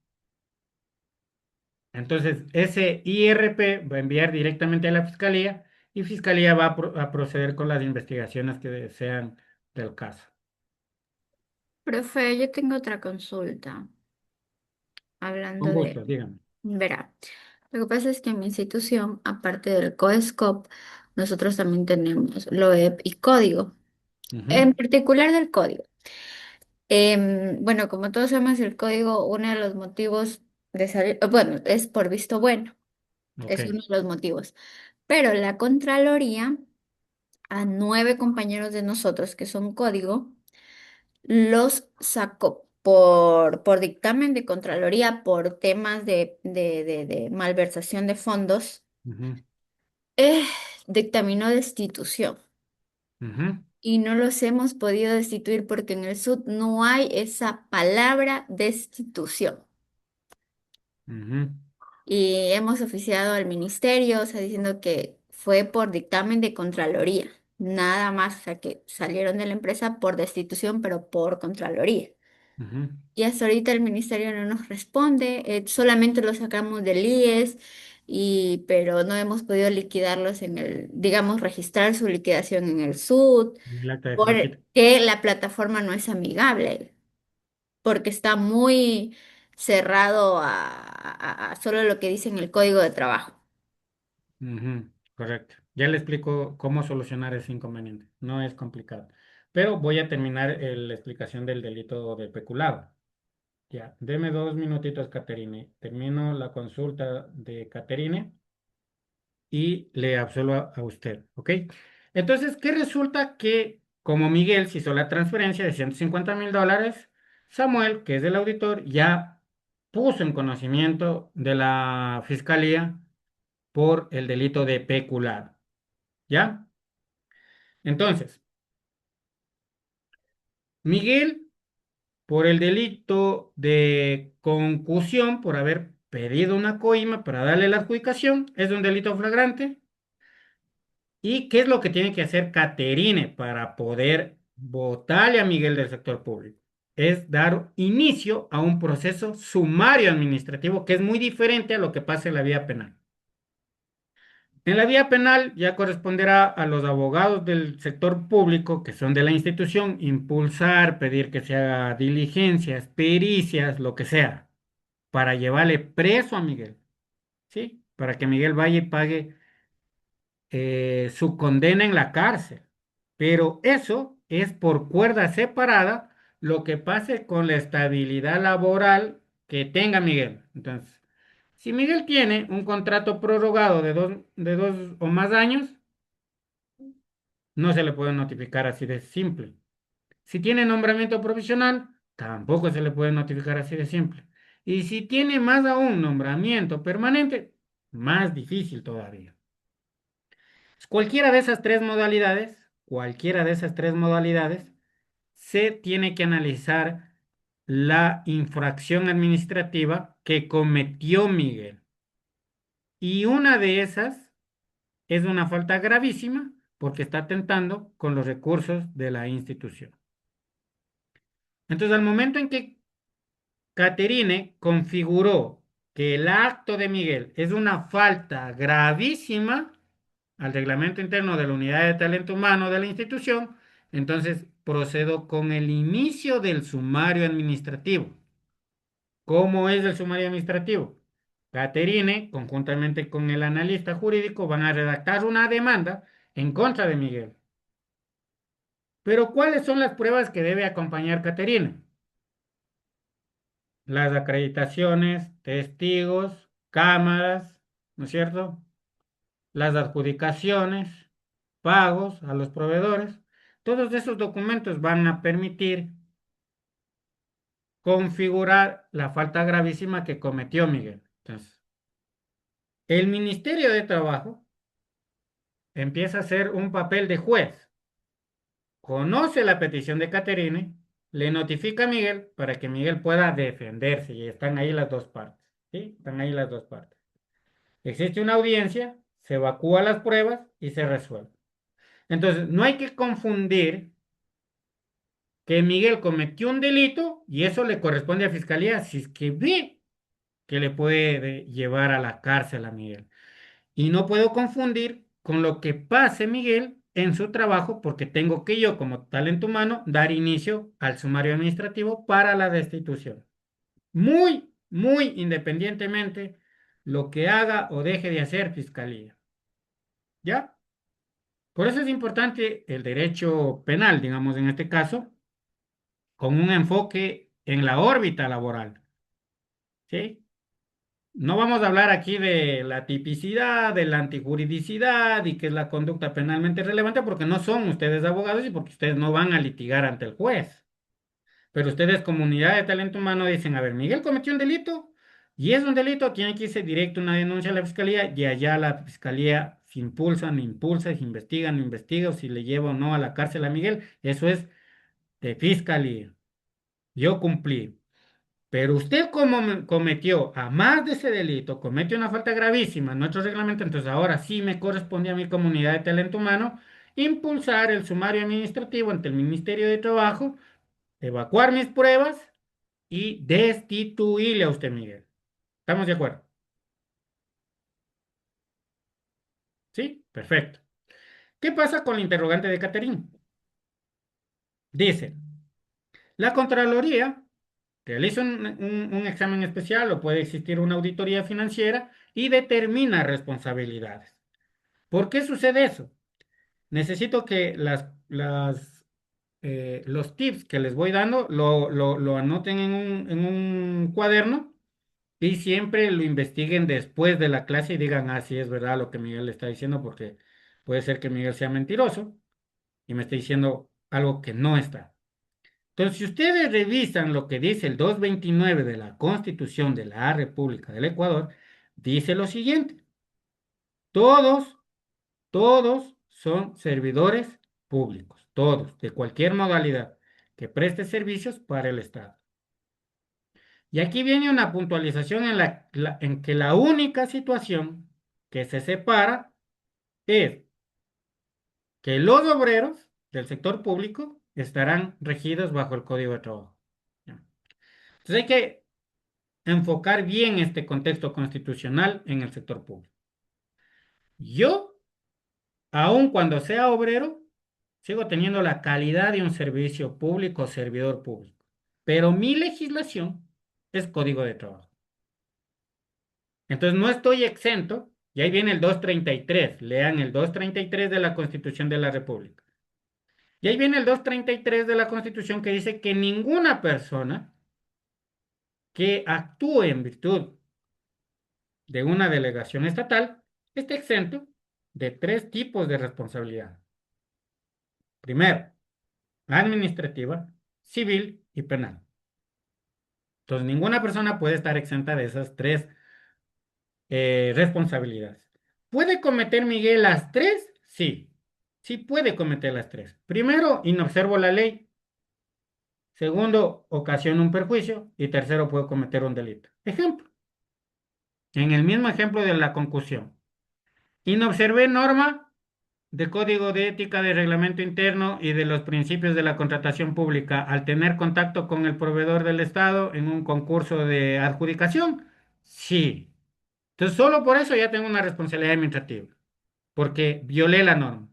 Speaker 1: Entonces, ese IRP va a enviar directamente a la fiscalía y fiscalía va a proceder con las investigaciones que sean del caso.
Speaker 6: Profe, yo tengo otra consulta,
Speaker 1: Con
Speaker 6: hablando de,
Speaker 1: gusto, dígame.
Speaker 6: verá, lo que pasa es que en mi institución, aparte del COESCOP, nosotros también tenemos LOEP y código,
Speaker 1: Ujú.
Speaker 6: en particular del código. Bueno, como todos sabemos, el código, uno de los motivos de salir, bueno, es por visto bueno,
Speaker 1: Ok.
Speaker 6: es uno de los motivos, pero la Contraloría, a 9 compañeros de nosotros que son código, los sacó por dictamen de Contraloría, por temas de malversación de fondos,
Speaker 1: Ujú,
Speaker 6: eh, dictaminó destitución.
Speaker 1: ujú,
Speaker 6: Y no los hemos podido destituir porque en el SUD no hay esa palabra destitución.
Speaker 1: ujú,
Speaker 6: Y hemos oficiado al ministerio, o sea, diciendo que fue por dictamen de Contraloría. Nada más, o sea, que salieron de la empresa por destitución, pero por Contraloría.
Speaker 1: ujú.
Speaker 6: Y hasta ahorita el ministerio no nos responde, solamente lo sacamos del IES, pero no hemos podido liquidarlos digamos, registrar su liquidación en el SUD,
Speaker 1: El acta de finiquito.
Speaker 6: porque la plataforma no es amigable, porque está muy cerrado a solo lo que dice en el código de trabajo.
Speaker 1: Ujú, correcto. Ya le explico cómo solucionar ese inconveniente. No es complicado. Pero voy a terminar la explicación del delito de peculado. Ya, deme 2 minutitos, Caterine. Termino la consulta de Caterine y le absolvo a usted, ¿ok? Entonces, ¿qué resulta? Que como Miguel se hizo la transferencia de $150,000, Samuel, que es el auditor, ya puso en conocimiento de la fiscalía por el delito de peculado, ¿ya? Entonces, Miguel, por el delito de concusión, por haber pedido una coima para darle la adjudicación, es un delito flagrante. ¿Y qué es lo que tiene que hacer Caterine para poder votarle a Miguel del sector público? Es dar inicio a un proceso sumario administrativo que es muy diferente a lo que pasa en la vía penal. En la vía penal ya corresponderá a los abogados del sector público, que son de la institución, impulsar, pedir que se haga diligencias, pericias, lo que sea, para llevarle preso a Miguel, ¿sí? Para que Miguel vaya y pague su condena en la cárcel. Pero eso es por cuerda separada lo que pase con la estabilidad laboral que tenga Miguel. Entonces, Si Miguel tiene un contrato prorrogado de dos o más años, no se le puede notificar así de simple. Si tiene nombramiento provisional, tampoco se le puede notificar así de simple. Y si tiene más aún nombramiento permanente, más difícil todavía. Cualquiera de esas tres modalidades, cualquiera de esas tres modalidades, se tiene que analizar la infracción administrativa que cometió Miguel. Y una de esas es una falta gravísima porque está atentando con los recursos de la institución. Entonces, al momento en que Caterine configuró que el acto de Miguel es una falta gravísima al reglamento interno de la unidad de talento humano de la institución, entonces procedo con el inicio del sumario administrativo. ¿Cómo es el sumario administrativo? Caterine, conjuntamente con el analista jurídico, van a redactar una demanda en contra de Miguel. Pero ¿cuáles son las pruebas que debe acompañar Caterine? Las acreditaciones, testigos, cámaras, ¿no es cierto? Las adjudicaciones, pagos a los proveedores. Todos esos documentos van a permitir configurar la falta gravísima que cometió Miguel. Entonces, el Ministerio de Trabajo empieza a hacer un papel de juez. Conoce la petición de Caterine, le notifica a Miguel para que Miguel pueda defenderse y están ahí las dos partes. ¿Sí? Están ahí las dos partes. Existe una audiencia, se evacúan las pruebas y se resuelve. Entonces, no hay que confundir que Miguel cometió un delito y eso le corresponde a Fiscalía si es que ve que le puede llevar a la cárcel a Miguel. Y no puedo confundir con lo que pase Miguel en su trabajo porque tengo que yo, como talento humano, dar inicio al sumario administrativo para la destitución. Muy, muy independientemente lo que haga o deje de hacer Fiscalía. ¿Ya? Por eso es importante el derecho penal, digamos, en este caso, con un enfoque en la órbita laboral. ¿Sí? No vamos a hablar aquí de la tipicidad, de la antijuridicidad y qué es la conducta penalmente relevante porque no son ustedes abogados y porque ustedes no van a litigar ante el juez. Pero ustedes, comunidad de talento humano, dicen, a ver, Miguel cometió un delito y es un delito, tiene que irse directo una denuncia a la fiscalía y allá la fiscalía se impulsa, no impulsa, se investiga, no investiga o si le lleva o no a la cárcel a Miguel. Eso es de fiscalía. Yo cumplí. Pero usted como cometió, a más de ese delito, cometió una falta gravísima en nuestro reglamento, entonces ahora sí me corresponde a mi comunidad de talento humano impulsar el sumario administrativo ante el Ministerio de Trabajo, evacuar mis pruebas y destituirle a usted, Miguel. ¿Estamos de acuerdo? ¿Sí? Perfecto. ¿Qué pasa con la interrogante de Caterín? Dice, la Contraloría realiza un examen especial o puede existir una auditoría financiera y determina responsabilidades. ¿Por qué sucede eso? Necesito que los tips que les voy dando lo anoten en un cuaderno y siempre lo investiguen después de la clase y digan, ah, sí, es verdad lo que Miguel le está diciendo, porque puede ser que Miguel sea mentiroso y me esté diciendo algo que no está. Entonces, si ustedes revisan lo que dice el 229 de la Constitución de la República del Ecuador, dice lo siguiente, todos todos son servidores públicos, todos, de cualquier modalidad que preste servicios para el Estado. Y aquí viene una puntualización en que la única situación que se separa es que los obreros del sector público estarán regidos bajo el Código de Trabajo. ¿Ya? Entonces hay que enfocar bien este contexto constitucional en el sector público. Yo, aun cuando sea obrero, sigo teniendo la calidad de un servicio público o servidor público. Pero mi legislación es código de trabajo. Entonces no estoy exento. Y ahí viene el 233. Lean el 233 de la Constitución de la República. Y ahí viene el 233 de la Constitución que dice que ninguna persona que actúe en virtud de una delegación estatal está exento de tres tipos de responsabilidad. Primero, administrativa, civil y penal. Entonces, ninguna persona puede estar exenta de esas tres responsabilidades. ¿Puede cometer Miguel las tres? Sí, sí puede cometer las tres. Primero, inobservo la ley. Segundo, ocasiona un perjuicio. Y tercero, puede cometer un delito. Ejemplo, en el mismo ejemplo de la concusión. Inobservé norma de código de ética, de reglamento interno y de los principios de la contratación pública al tener contacto con el proveedor del Estado en un concurso de adjudicación. Sí. Entonces, solo por eso ya tengo una responsabilidad administrativa, porque violé la norma.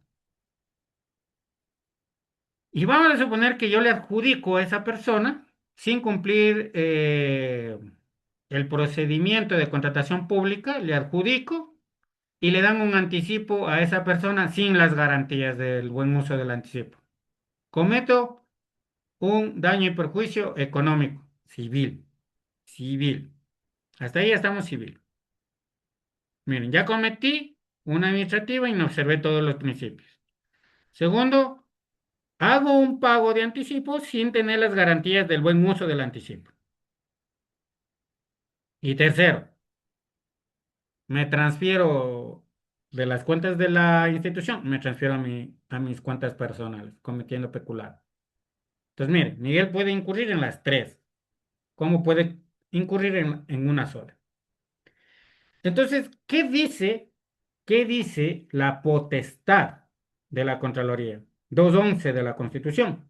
Speaker 1: Y vamos a suponer que yo le adjudico a esa persona sin cumplir el procedimiento de contratación pública, le adjudico y le dan un anticipo a esa persona sin las garantías del buen uso del anticipo. Cometo un daño y perjuicio económico, civil, civil. Hasta ahí ya estamos civil. Miren, ya cometí una administrativa y no observé todos los principios. Segundo, hago un pago de anticipo sin tener las garantías del buen uso del anticipo. Y tercero, me transfiero de las cuentas de la institución, me transfiero a mis cuentas personales, cometiendo peculado. Entonces, mire, Miguel puede incurrir en las tres. ¿Cómo puede incurrir en una sola? Entonces, qué dice la potestad de la Contraloría? 211 de la Constitución.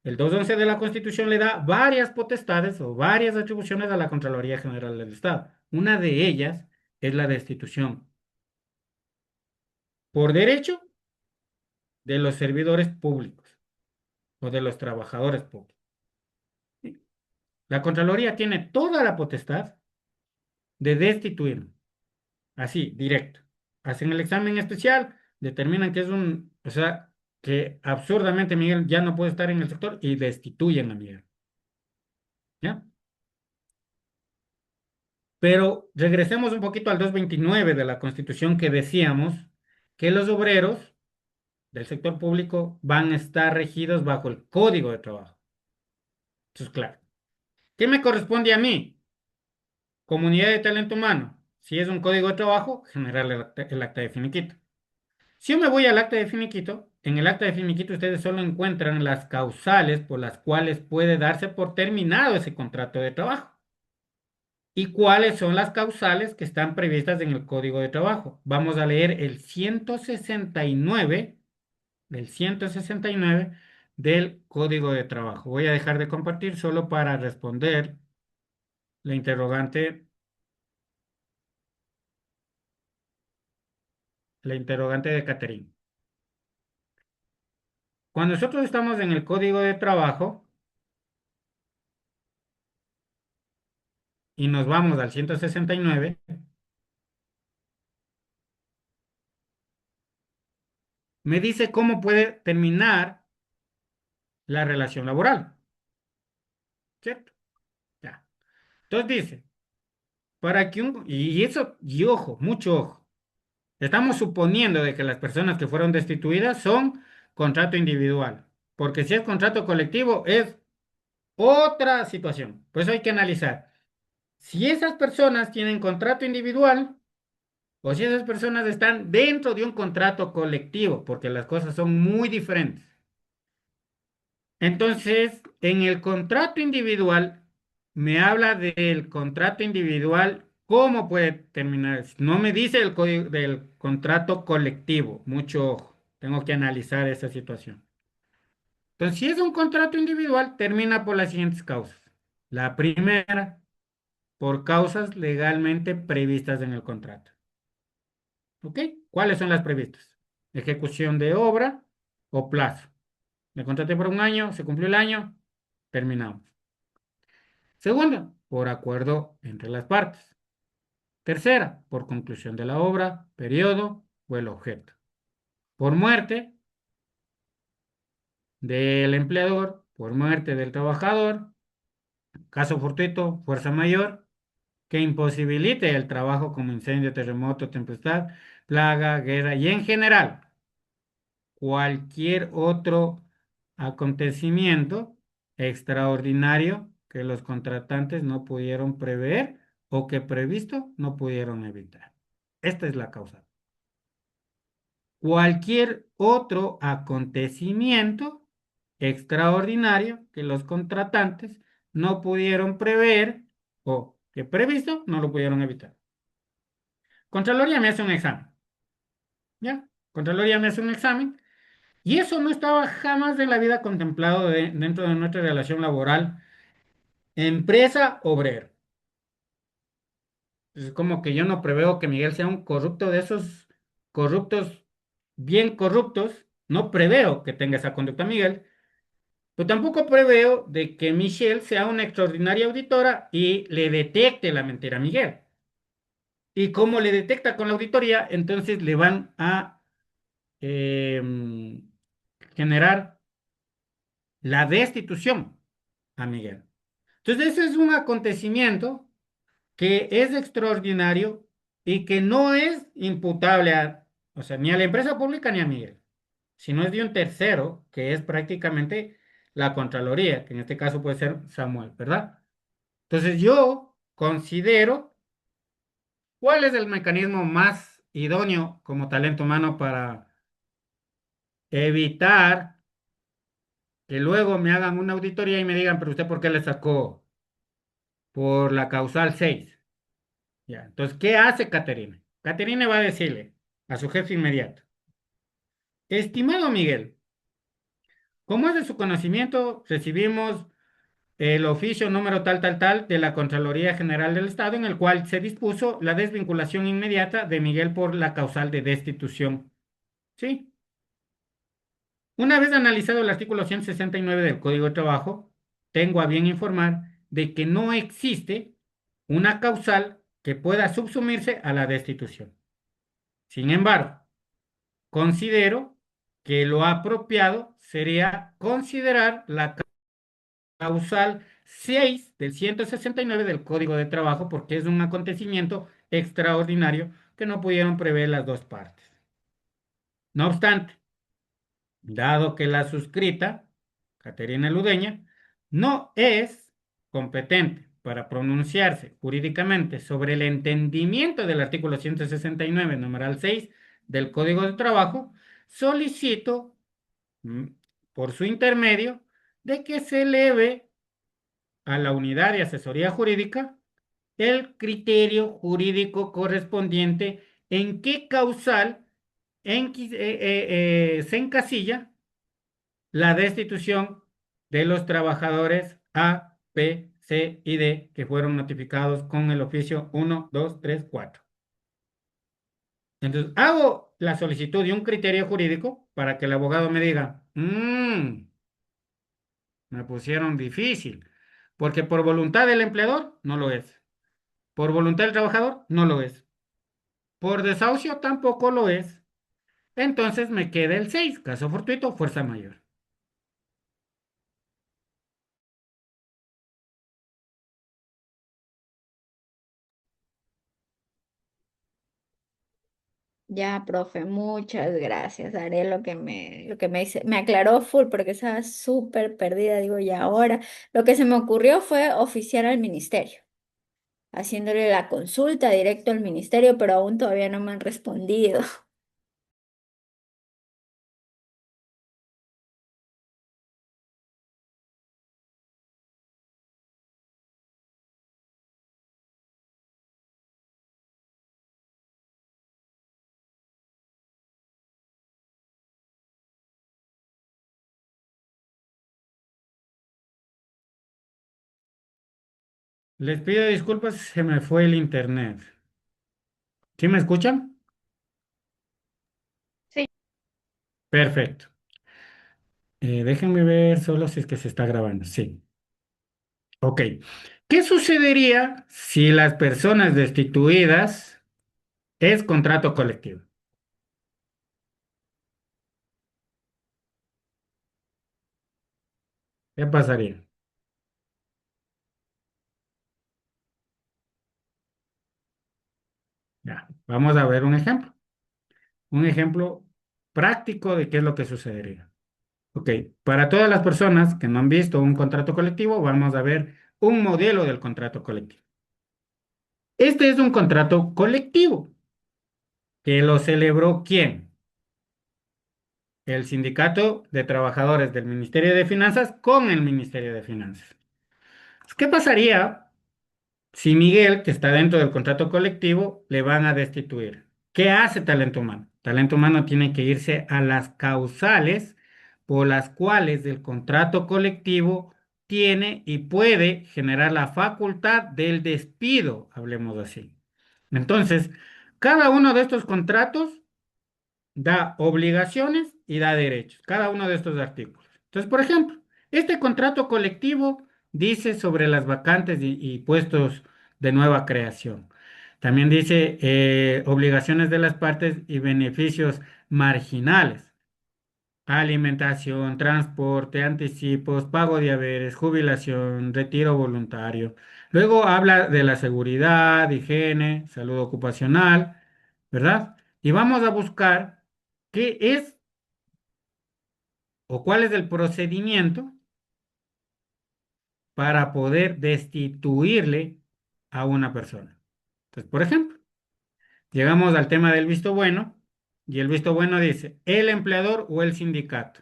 Speaker 1: El 211 de la Constitución le da varias potestades o varias atribuciones a la Contraloría General del Estado. Una de ellas es la destitución por derecho de los servidores públicos o de los trabajadores públicos. La Contraloría tiene toda la potestad de destituir, así, directo. Hacen el examen especial, determinan que es o sea, que absurdamente Miguel ya no puede estar en el sector y destituyen a Miguel. ¿Ya? Pero regresemos un poquito al 229 de la Constitución que decíamos que los obreros del sector público van a estar regidos bajo el Código de Trabajo. Entonces, claro. ¿Qué me corresponde a mí? Comunidad de talento humano. Si es un código de trabajo, generar el acta de finiquito. Si yo me voy al acta de finiquito, en el acta de finiquito ustedes solo encuentran las causales por las cuales puede darse por terminado ese contrato de trabajo. ¿Y cuáles son las causales que están previstas en el Código de Trabajo? Vamos a leer el 169 del 169 del Código de Trabajo. Voy a dejar de compartir solo para responder la interrogante de Catherine. Cuando nosotros estamos en el Código de Trabajo y nos vamos al 169, me dice cómo puede terminar la relación laboral, ¿cierto? Ya. Entonces dice, para que y eso, y ojo, mucho ojo, estamos suponiendo de que las personas que fueron destituidas son contrato individual, porque si es contrato colectivo es otra situación. Pues hay que analizar si esas personas tienen contrato individual o si esas personas están dentro de un contrato colectivo, porque las cosas son muy diferentes. Entonces, en el contrato individual, me habla del contrato individual, cómo puede terminar. No me dice el código del contrato colectivo, mucho ojo, tengo que analizar esa situación. Entonces, si es un contrato individual, termina por las siguientes causas. La primera, por causas legalmente previstas en el contrato. ¿Ok? ¿Cuáles son las previstas? Ejecución de obra o plazo. Me contraté por un año, se cumplió el año, terminamos. Segunda, por acuerdo entre las partes. Tercera, por conclusión de la obra, periodo o el objeto. Por muerte del empleador, por muerte del trabajador, caso fortuito, fuerza mayor, que imposibilite el trabajo como incendio, terremoto, tempestad, plaga, guerra y en general cualquier otro acontecimiento extraordinario que los contratantes no pudieron prever o que previsto no pudieron evitar. Esta es la causa. Cualquier otro acontecimiento extraordinario que los contratantes no pudieron prever o que previsto no lo pudieron evitar. Contraloría me hace un examen, ¿ya? Contraloría me hace un examen y eso no estaba jamás de la vida contemplado dentro de nuestra relación laboral empresa-obrero. Es como que yo no preveo que Miguel sea un corrupto de esos corruptos, bien corruptos. No preveo que tenga esa conducta Miguel, pero tampoco preveo de que Michelle sea una extraordinaria auditora y le detecte la mentira a Miguel. Y como le detecta con la auditoría, entonces le van a em, generar la destitución a Miguel. Entonces, ese es un acontecimiento que es extraordinario y que no es imputable o sea, ni a la empresa pública ni a Miguel, sino es de un tercero, que es prácticamente la Contraloría, que en este caso puede ser Samuel, ¿verdad? Entonces, yo considero cuál es el mecanismo más idóneo como talento humano para evitar que luego me hagan una auditoría y me digan, pero usted, ¿por qué le sacó por la causal 6? Ya, entonces, ¿qué hace Caterina? Caterina va a decirle a su jefe inmediato, estimado Miguel, como es de su conocimiento, recibimos el oficio número tal, tal, tal de la Contraloría General del Estado en el cual se dispuso la desvinculación inmediata de Miguel por la causal de destitución. ¿Sí? Una vez analizado el artículo 169 del Código de Trabajo, tengo a bien informar de que no existe una causal que pueda subsumirse a la destitución. Sin embargo, considero que lo apropiado sería considerar la causal 6 del 169 del Código de Trabajo porque es un acontecimiento extraordinario que no pudieron prever las dos partes. No obstante, dado que la suscrita, Caterina Ludeña, no es competente para pronunciarse jurídicamente sobre el entendimiento del artículo 169, numeral 6 del Código de Trabajo, solicito, mm, por su intermedio, de que se eleve a la unidad de asesoría jurídica el criterio jurídico correspondiente en qué causal se encasilla la destitución de los trabajadores A, B, C y D que fueron notificados con el oficio 1, 2, 3, 4. Entonces, hago la solicitud de un criterio jurídico para que el abogado me diga, me pusieron difícil, porque por voluntad del empleador no lo es, por voluntad del trabajador no lo es, por desahucio tampoco lo es. Entonces me queda el 6, caso fortuito, fuerza mayor.
Speaker 6: Ya, profe, muchas gracias. Haré lo que me dice. Me aclaró full porque estaba súper perdida. Digo, y ahora lo que se me ocurrió fue oficiar al ministerio, haciéndole la consulta directo al ministerio, pero aún todavía no me han respondido.
Speaker 1: Les pido disculpas, se me fue el internet. ¿Sí me escuchan?
Speaker 5: Sí.
Speaker 1: Perfecto. Déjenme ver solo si es que se está grabando. Sí. Ok. ¿Qué sucedería si las personas destituidas es contrato colectivo? ¿Qué pasaría? Vamos a ver un ejemplo práctico de qué es lo que sucedería. Ok, para todas las personas que no han visto un contrato colectivo, vamos a ver un modelo del contrato colectivo. Este es un contrato colectivo que lo celebró ¿quién? El Sindicato de Trabajadores del Ministerio de Finanzas con el Ministerio de Finanzas. ¿Qué pasaría si Miguel, que está dentro del contrato colectivo, le van a destituir? ¿Qué hace Talento Humano? Talento Humano tiene que irse a las causales por las cuales el contrato colectivo tiene y puede generar la facultad del despido, hablemos así. Entonces, cada uno de estos contratos da obligaciones y da derechos, cada uno de estos artículos. Entonces, por ejemplo, este contrato colectivo dice sobre las vacantes y puestos de nueva creación. También dice obligaciones de las partes y beneficios marginales. Alimentación, transporte, anticipos, pago de haberes, jubilación, retiro voluntario. Luego habla de la seguridad, higiene, salud ocupacional, ¿verdad? Y vamos a buscar qué es o cuál es el procedimiento para poder destituirle a una persona. Entonces, por ejemplo, llegamos al tema del visto bueno y el visto bueno dice el empleador o el sindicato.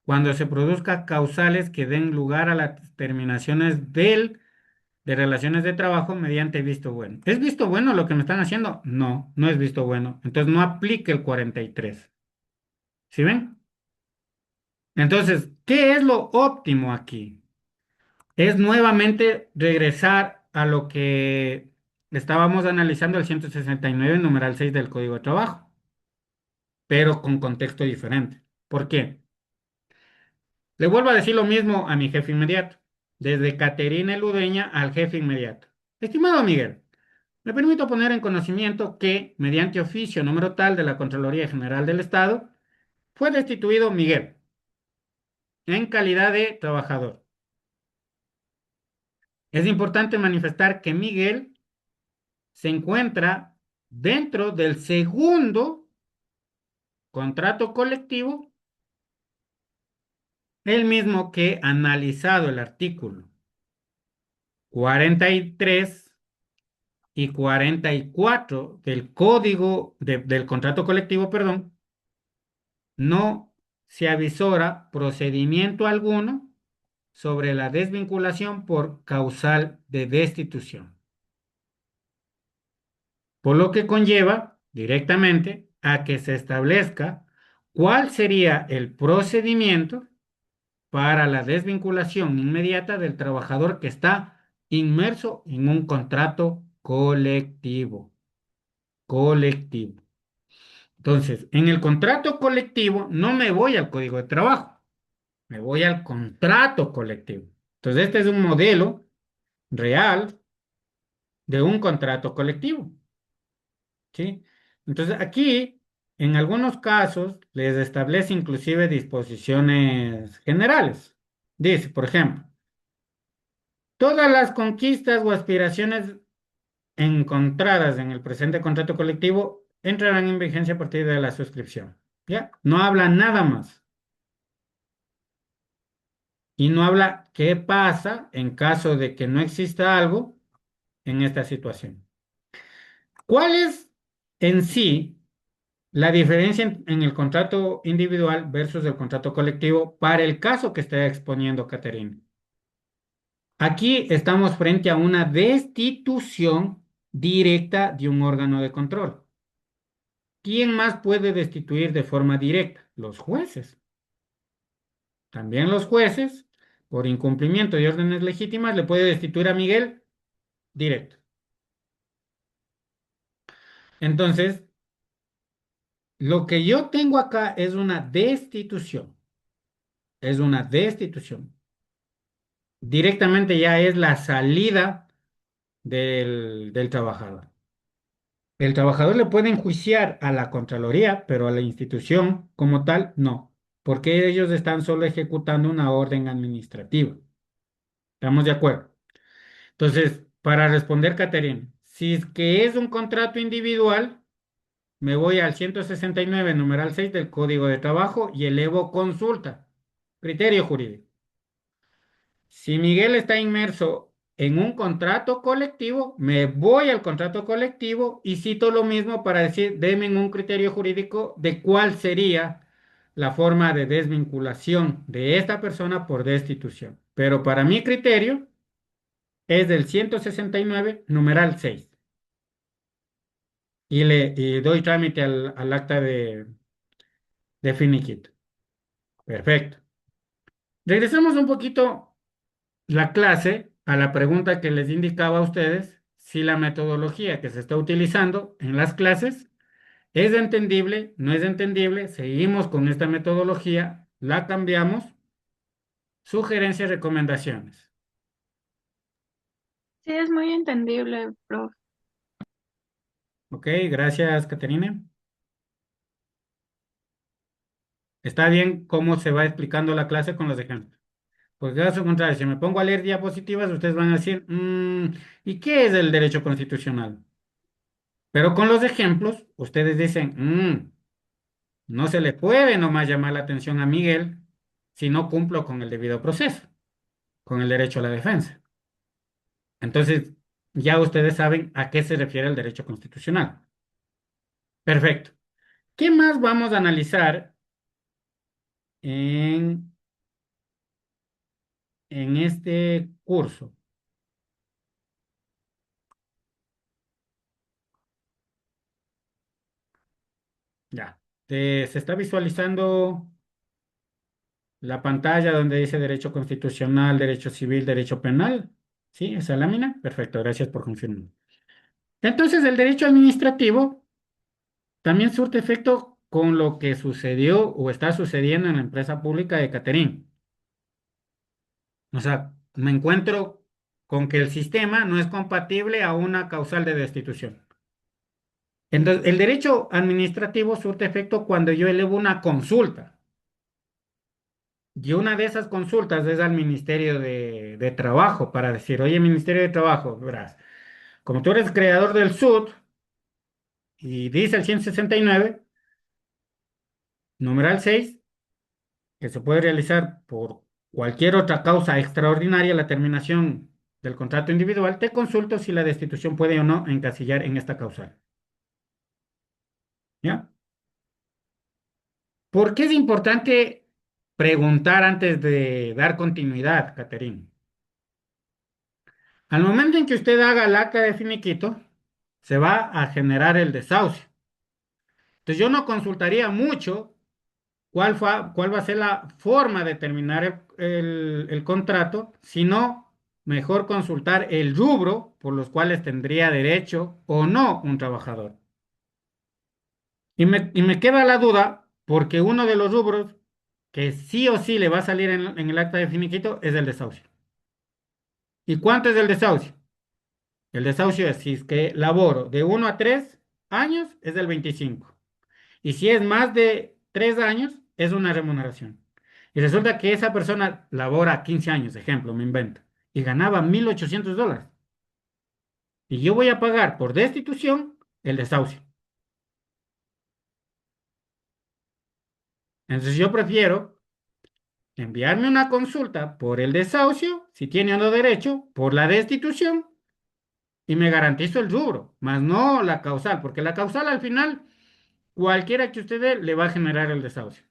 Speaker 1: Cuando se produzca causales que den lugar a las terminaciones de relaciones de trabajo mediante visto bueno. ¿Es visto bueno lo que me están haciendo? No, no es visto bueno. Entonces no aplique el 43. ¿Sí ven? Entonces, ¿qué es lo óptimo aquí? Es nuevamente regresar a lo que estábamos analizando el 169, numeral 6 del Código de Trabajo, pero con contexto diferente. ¿Por qué? Le vuelvo a decir lo mismo a mi jefe inmediato, desde Caterina Ludeña al jefe inmediato. Estimado Miguel, me permito poner en conocimiento que, mediante oficio número tal de la Contraloría General del Estado, fue destituido Miguel en calidad de trabajador. Es importante manifestar que Miguel se encuentra dentro del segundo contrato colectivo, el mismo que analizado el artículo 43 y 44 del código del contrato colectivo, perdón, no se avisora procedimiento alguno sobre la desvinculación por causal de destitución, por lo que conlleva directamente a que se establezca cuál sería el procedimiento para la desvinculación inmediata del trabajador que está inmerso en un contrato colectivo. Colectivo. Entonces, en el contrato colectivo no me voy al código de trabajo, me voy al contrato colectivo. Entonces, este es un modelo real de un contrato colectivo, ¿sí? Entonces, aquí, en algunos casos, les establece inclusive disposiciones generales. Dice, por ejemplo, todas las conquistas o aspiraciones encontradas en el presente contrato colectivo entrarán en vigencia a partir de la suscripción. ¿Ya? No habla nada más. Y no habla qué pasa en caso de que no exista algo en esta situación. ¿Cuál es en sí la diferencia en el contrato individual versus el contrato colectivo para el caso que está exponiendo Caterina? Aquí estamos frente a una destitución directa de un órgano de control. ¿Quién más puede destituir de forma directa? Los jueces. También los jueces, por incumplimiento de órdenes legítimas, le puede destituir a Miguel directo. Entonces, lo que yo tengo acá es una destitución. Es una destitución. Directamente ya es la salida del trabajador. El trabajador le puede enjuiciar a la Contraloría, pero a la institución como tal, no, porque ellos están solo ejecutando una orden administrativa. ¿Estamos de acuerdo? Entonces, para responder, Caterina, Si es que es un contrato individual, me voy al 169, numeral 6 del Código de Trabajo y elevo consulta. Criterio jurídico. Si Miguel está inmerso en un contrato colectivo, me voy al contrato colectivo y cito lo mismo para decir, deme un criterio jurídico de cuál sería la forma de desvinculación de esta persona por destitución. Pero para mi criterio es del 169, numeral 6. Y doy trámite al acta de finiquito. Perfecto. Regresamos un poquito la clase a la pregunta que les indicaba a ustedes, si la metodología que se está utilizando en las clases es entendible, no es entendible, seguimos con esta metodología, la cambiamos, sugerencias, recomendaciones.
Speaker 5: Sí, es muy entendible, profe.
Speaker 1: Ok, gracias, Caterina. ¿Está bien cómo se va explicando la clase con los ejemplos? Porque caso contrario, si me pongo a leer diapositivas, ustedes van a decir, ¿y qué es el derecho constitucional? Pero con los ejemplos, ustedes dicen, no se le puede nomás llamar la atención a Miguel si no cumplo con el debido proceso, con el derecho a la defensa. Entonces, ya ustedes saben a qué se refiere el derecho constitucional. Perfecto. ¿Qué más vamos a analizar en, en este curso? Ya. Se está visualizando la pantalla donde dice derecho constitucional, derecho civil, derecho penal. ¿Sí? Esa lámina. Perfecto. Gracias por confirmar. Entonces, el derecho administrativo también surte efecto con lo que sucedió o está sucediendo en la empresa pública de Caterín. O sea, me encuentro con que el sistema no es compatible a una causal de destitución. Entonces, el derecho administrativo surte efecto cuando yo elevo una consulta. Y una de esas consultas es al Ministerio de Trabajo para decir, oye, Ministerio de Trabajo, verás, como tú eres creador del SUT y dice el 169, numeral 6, que se puede realizar por cualquier otra causa extraordinaria la terminación del contrato individual, te consulto si la destitución puede o no encasillar en esta causal. ¿Ya? ¿Por qué es importante preguntar antes de dar continuidad, Caterina? Al momento en que usted haga el acta de finiquito, se va a generar el desahucio. Entonces yo no consultaría mucho cuál va a ser la forma de terminar el contrato, sino mejor consultar el rubro por los cuales tendría derecho o no un trabajador. Y me queda la duda porque uno de los rubros que sí o sí le va a salir en el acta de finiquito es el desahucio. ¿Y cuánto es el desahucio? El desahucio es si es que laboro de 1 a 3 años es del 25. Y si es más de 3 años, es una remuneración. Y resulta que esa persona labora 15 años, ejemplo, me invento, y ganaba $1,800. Y yo voy a pagar por destitución el desahucio. Entonces yo prefiero enviarme una consulta por el desahucio, si tiene o no derecho, por la destitución, y me garantizo el rubro, más no la causal, porque la causal al final, cualquiera que usted dé, le va a generar el desahucio.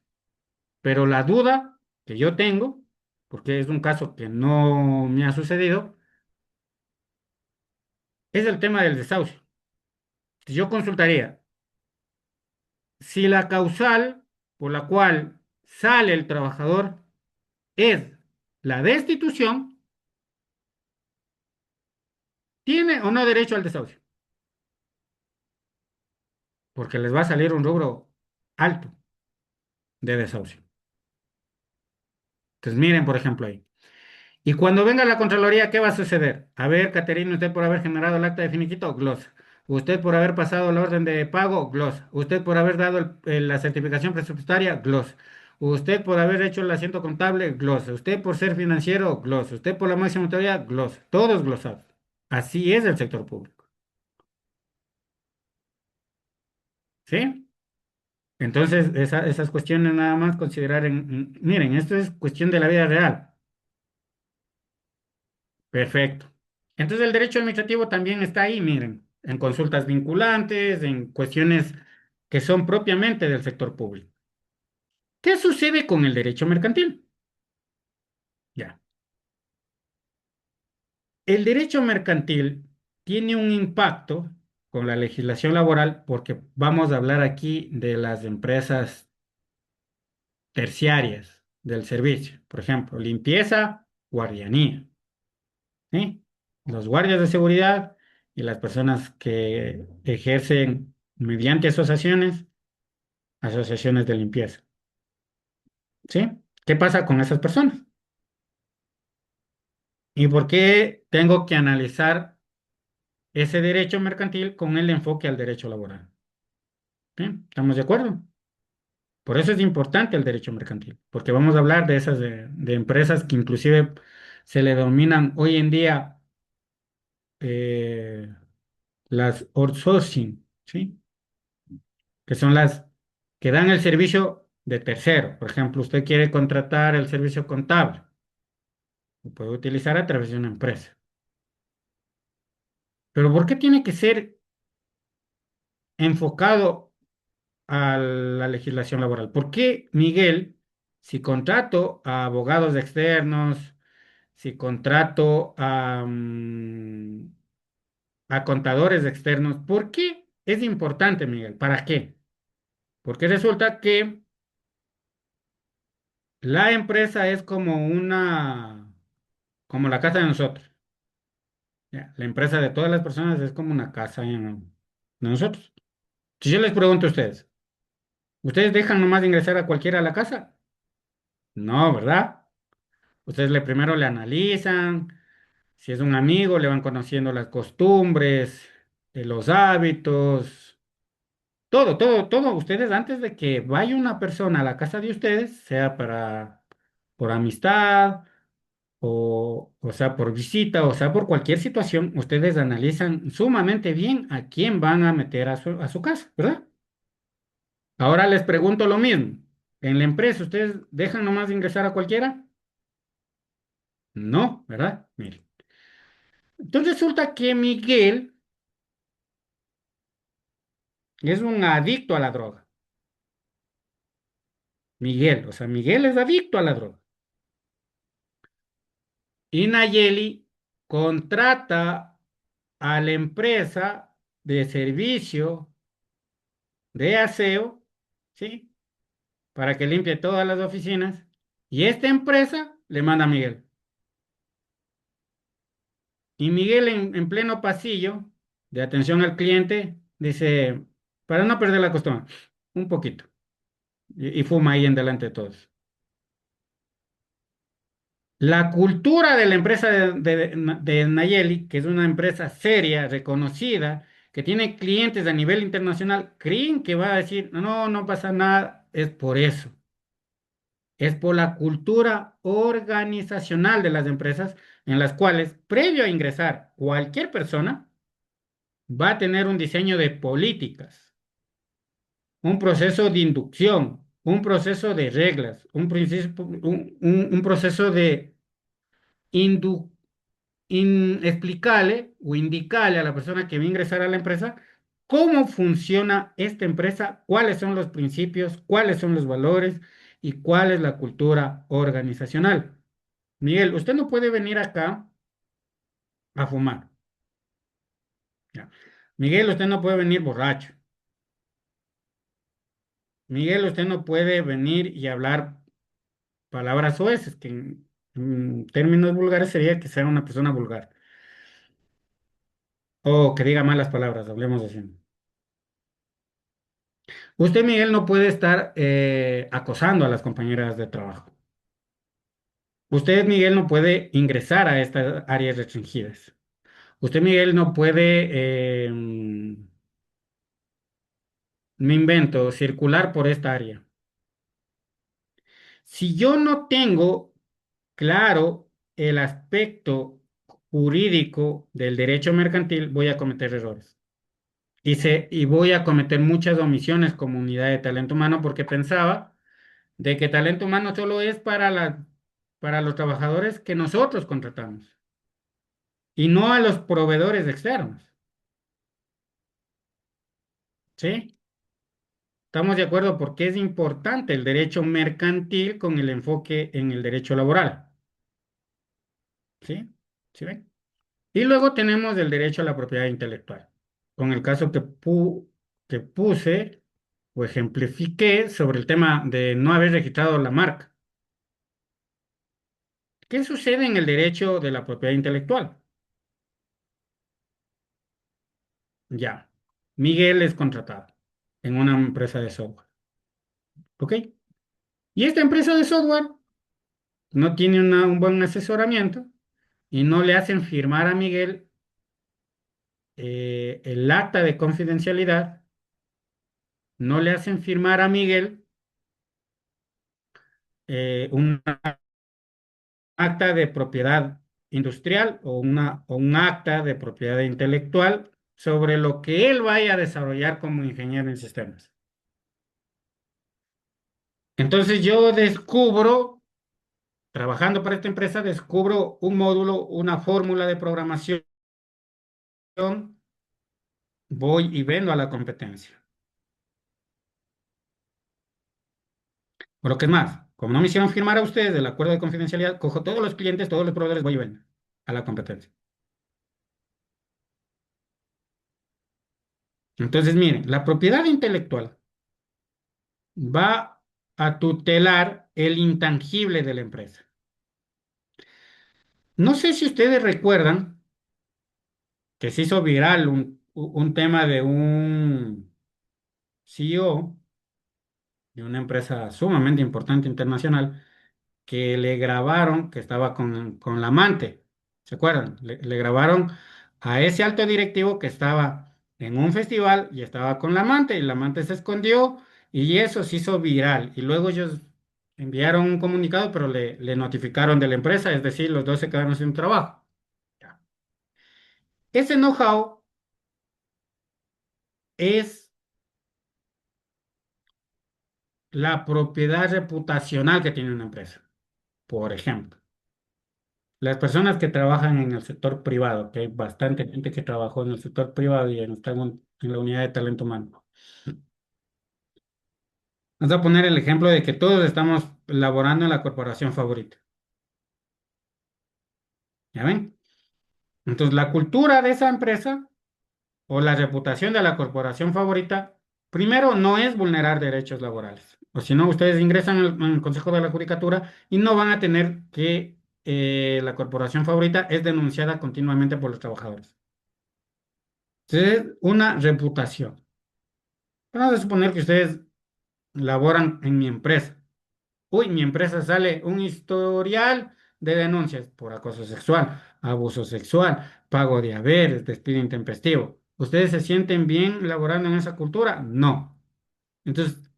Speaker 1: Pero la duda que yo tengo, porque es un caso que no me ha sucedido, es el tema del desahucio. Yo consultaría si la causal por la cual sale el trabajador es la destitución, ¿tiene o no derecho al desahucio? Porque les va a salir un rubro alto de desahucio. Entonces miren, por ejemplo, ahí. Y cuando venga la Contraloría, ¿qué va a suceder? A ver, Caterina, usted por haber generado el acta de finiquito, glosa. Usted por haber pasado la orden de pago, glosa. Usted por haber dado la certificación presupuestaria, glosa. Usted por haber hecho el asiento contable, glosa. Usted por ser financiero, glosa. Usted por la máxima autoridad, glosa. Todos glosados. Así es el sector público. ¿Sí? Entonces, esas cuestiones nada más considerar miren, esto es cuestión de la vida real. Perfecto. Entonces, el derecho administrativo también está ahí, miren, en consultas vinculantes, en cuestiones que son propiamente del sector público. ¿Qué sucede con el derecho mercantil? Ya. El derecho mercantil tiene un impacto con la legislación laboral porque vamos a hablar aquí de las empresas terciarias del servicio. Por ejemplo, limpieza, guardianía, ¿sí? Los guardias de seguridad y las personas que ejercen mediante asociaciones, asociaciones de limpieza, ¿sí? ¿Qué pasa con esas personas? ¿Y por qué tengo que analizar ese derecho mercantil con el enfoque al derecho laboral? ¿Sí? ¿Estamos de acuerdo? Por eso es importante el derecho mercantil, porque vamos a hablar de esas de empresas que inclusive se le denominan hoy en día eh, las outsourcing, ¿sí? Que son las que dan el servicio de tercero. Por ejemplo, usted quiere contratar el servicio contable, lo puede utilizar a través de una empresa. Pero ¿por qué tiene que ser enfocado a la legislación laboral? ¿Por qué, Miguel, si contrato a abogados externos, si contrato a contadores externos, ¿por qué es importante, Miguel? ¿Para qué? Porque resulta que la empresa es como la casa de nosotros. ¿Ya? La empresa de todas las personas es como una casa de nosotros. Si yo les pregunto a ustedes, ¿ustedes dejan nomás de ingresar a cualquiera a la casa? No, ¿verdad? Ustedes primero le analizan, si es un amigo, le van conociendo las costumbres, los hábitos, todo, todo, todo. Ustedes antes de que vaya una persona a la casa de ustedes, sea por amistad, o sea, por visita, o sea, por cualquier situación, ustedes analizan sumamente bien a quién van a meter a su casa, ¿verdad? Ahora les pregunto lo mismo. En la empresa, ¿ustedes dejan nomás ingresar a cualquiera? No, ¿verdad? Miren. Entonces resulta que Miguel es un adicto a la droga. Miguel, o sea, Miguel es adicto a la droga. Y Nayeli contrata a la empresa de servicio de aseo, ¿sí? Para que limpie todas las oficinas. Y esta empresa le manda a Miguel. Y Miguel en pleno pasillo de atención al cliente dice, para no perder la costumbre, un poquito. Y fuma ahí en delante de todos. La cultura de la empresa de Nayeli, que es una empresa seria, reconocida, que tiene clientes a nivel internacional, creen que va a decir, no, no, no pasa nada, es por eso. Es por la cultura organizacional de las empresas en las cuales, previo a ingresar cualquier persona, va a tener un diseño de políticas, un proceso de inducción, un proceso de reglas, un proceso de indu- explicarle o indicarle a la persona que va a ingresar a la empresa cómo funciona esta empresa, cuáles son los principios, cuáles son los valores y cuál es la cultura organizacional. Miguel, usted no puede venir acá a fumar. Ya. Miguel, usted no puede venir borracho. Miguel, usted no puede venir y hablar palabras soeces, que en términos vulgares sería que sea una persona vulgar. O que diga malas palabras, hablemos así. Usted, Miguel, no puede estar acosando a las compañeras de trabajo. Usted, Miguel, no puede ingresar a estas áreas restringidas. Usted, Miguel, no puede, me invento, circular por esta área. Si yo no tengo claro el aspecto jurídico del derecho mercantil, voy a cometer errores. y voy a cometer muchas omisiones como unidad de talento humano porque pensaba de que talento humano solo es para los trabajadores que nosotros contratamos y no a los proveedores externos. ¿Sí? Estamos de acuerdo porque es importante el derecho mercantil con el enfoque en el derecho laboral. ¿Sí? ¿Sí ven? Y luego tenemos el derecho a la propiedad intelectual, con el caso que puse o ejemplifiqué sobre el tema de no haber registrado la marca. ¿Qué sucede en el derecho de la propiedad intelectual? Ya, Miguel es contratado en una empresa de software. ¿Ok? Y esta empresa de software no tiene un buen asesoramiento y no le hacen firmar a Miguel el acta de confidencialidad, no le hacen firmar a Miguel un acta de propiedad industrial o un acta de propiedad intelectual sobre lo que él vaya a desarrollar como ingeniero en sistemas. Entonces yo descubro, trabajando para esta empresa, descubro un módulo, una fórmula de programación, voy y vendo a la competencia. Por lo que es más, como no me hicieron firmar a ustedes el acuerdo de confidencialidad, cojo todos los clientes, todos los proveedores, voy y vendo a la competencia. Entonces, miren, la propiedad intelectual va a tutelar el intangible de la empresa. No sé si ustedes recuerdan que se hizo viral un tema de un CEO de una empresa sumamente importante internacional que le grabaron que estaba con la amante. ¿Se acuerdan? Le grabaron a ese alto directivo que estaba en un festival y estaba con la amante y la amante se escondió y eso se hizo viral. Y luego ellos enviaron un comunicado, pero le notificaron de la empresa, es decir, los dos se quedaron sin trabajo. Ya. Ese know-how es la propiedad reputacional que tiene una empresa, por ejemplo. Las personas que trabajan en el sector privado, que hay bastante gente que trabajó en el sector privado y está en la unidad de talento humano. Vamos a poner el ejemplo de que todos estamos laborando en la corporación favorita. ¿Ya ven? Entonces, la cultura de esa empresa o la reputación de la corporación favorita, primero, no es vulnerar derechos laborales. O si no, ustedes ingresan en el Consejo de la Judicatura y no van a tener que la corporación favorita es denunciada continuamente por los trabajadores. Entonces, una reputación. Vamos a suponer que ustedes laboran en mi empresa. Uy, mi empresa sale un historial de denuncias por acoso sexual, abuso sexual, pago de haberes, despido intempestivo. ¿Ustedes se sienten bien laborando en esa cultura? No. Entonces,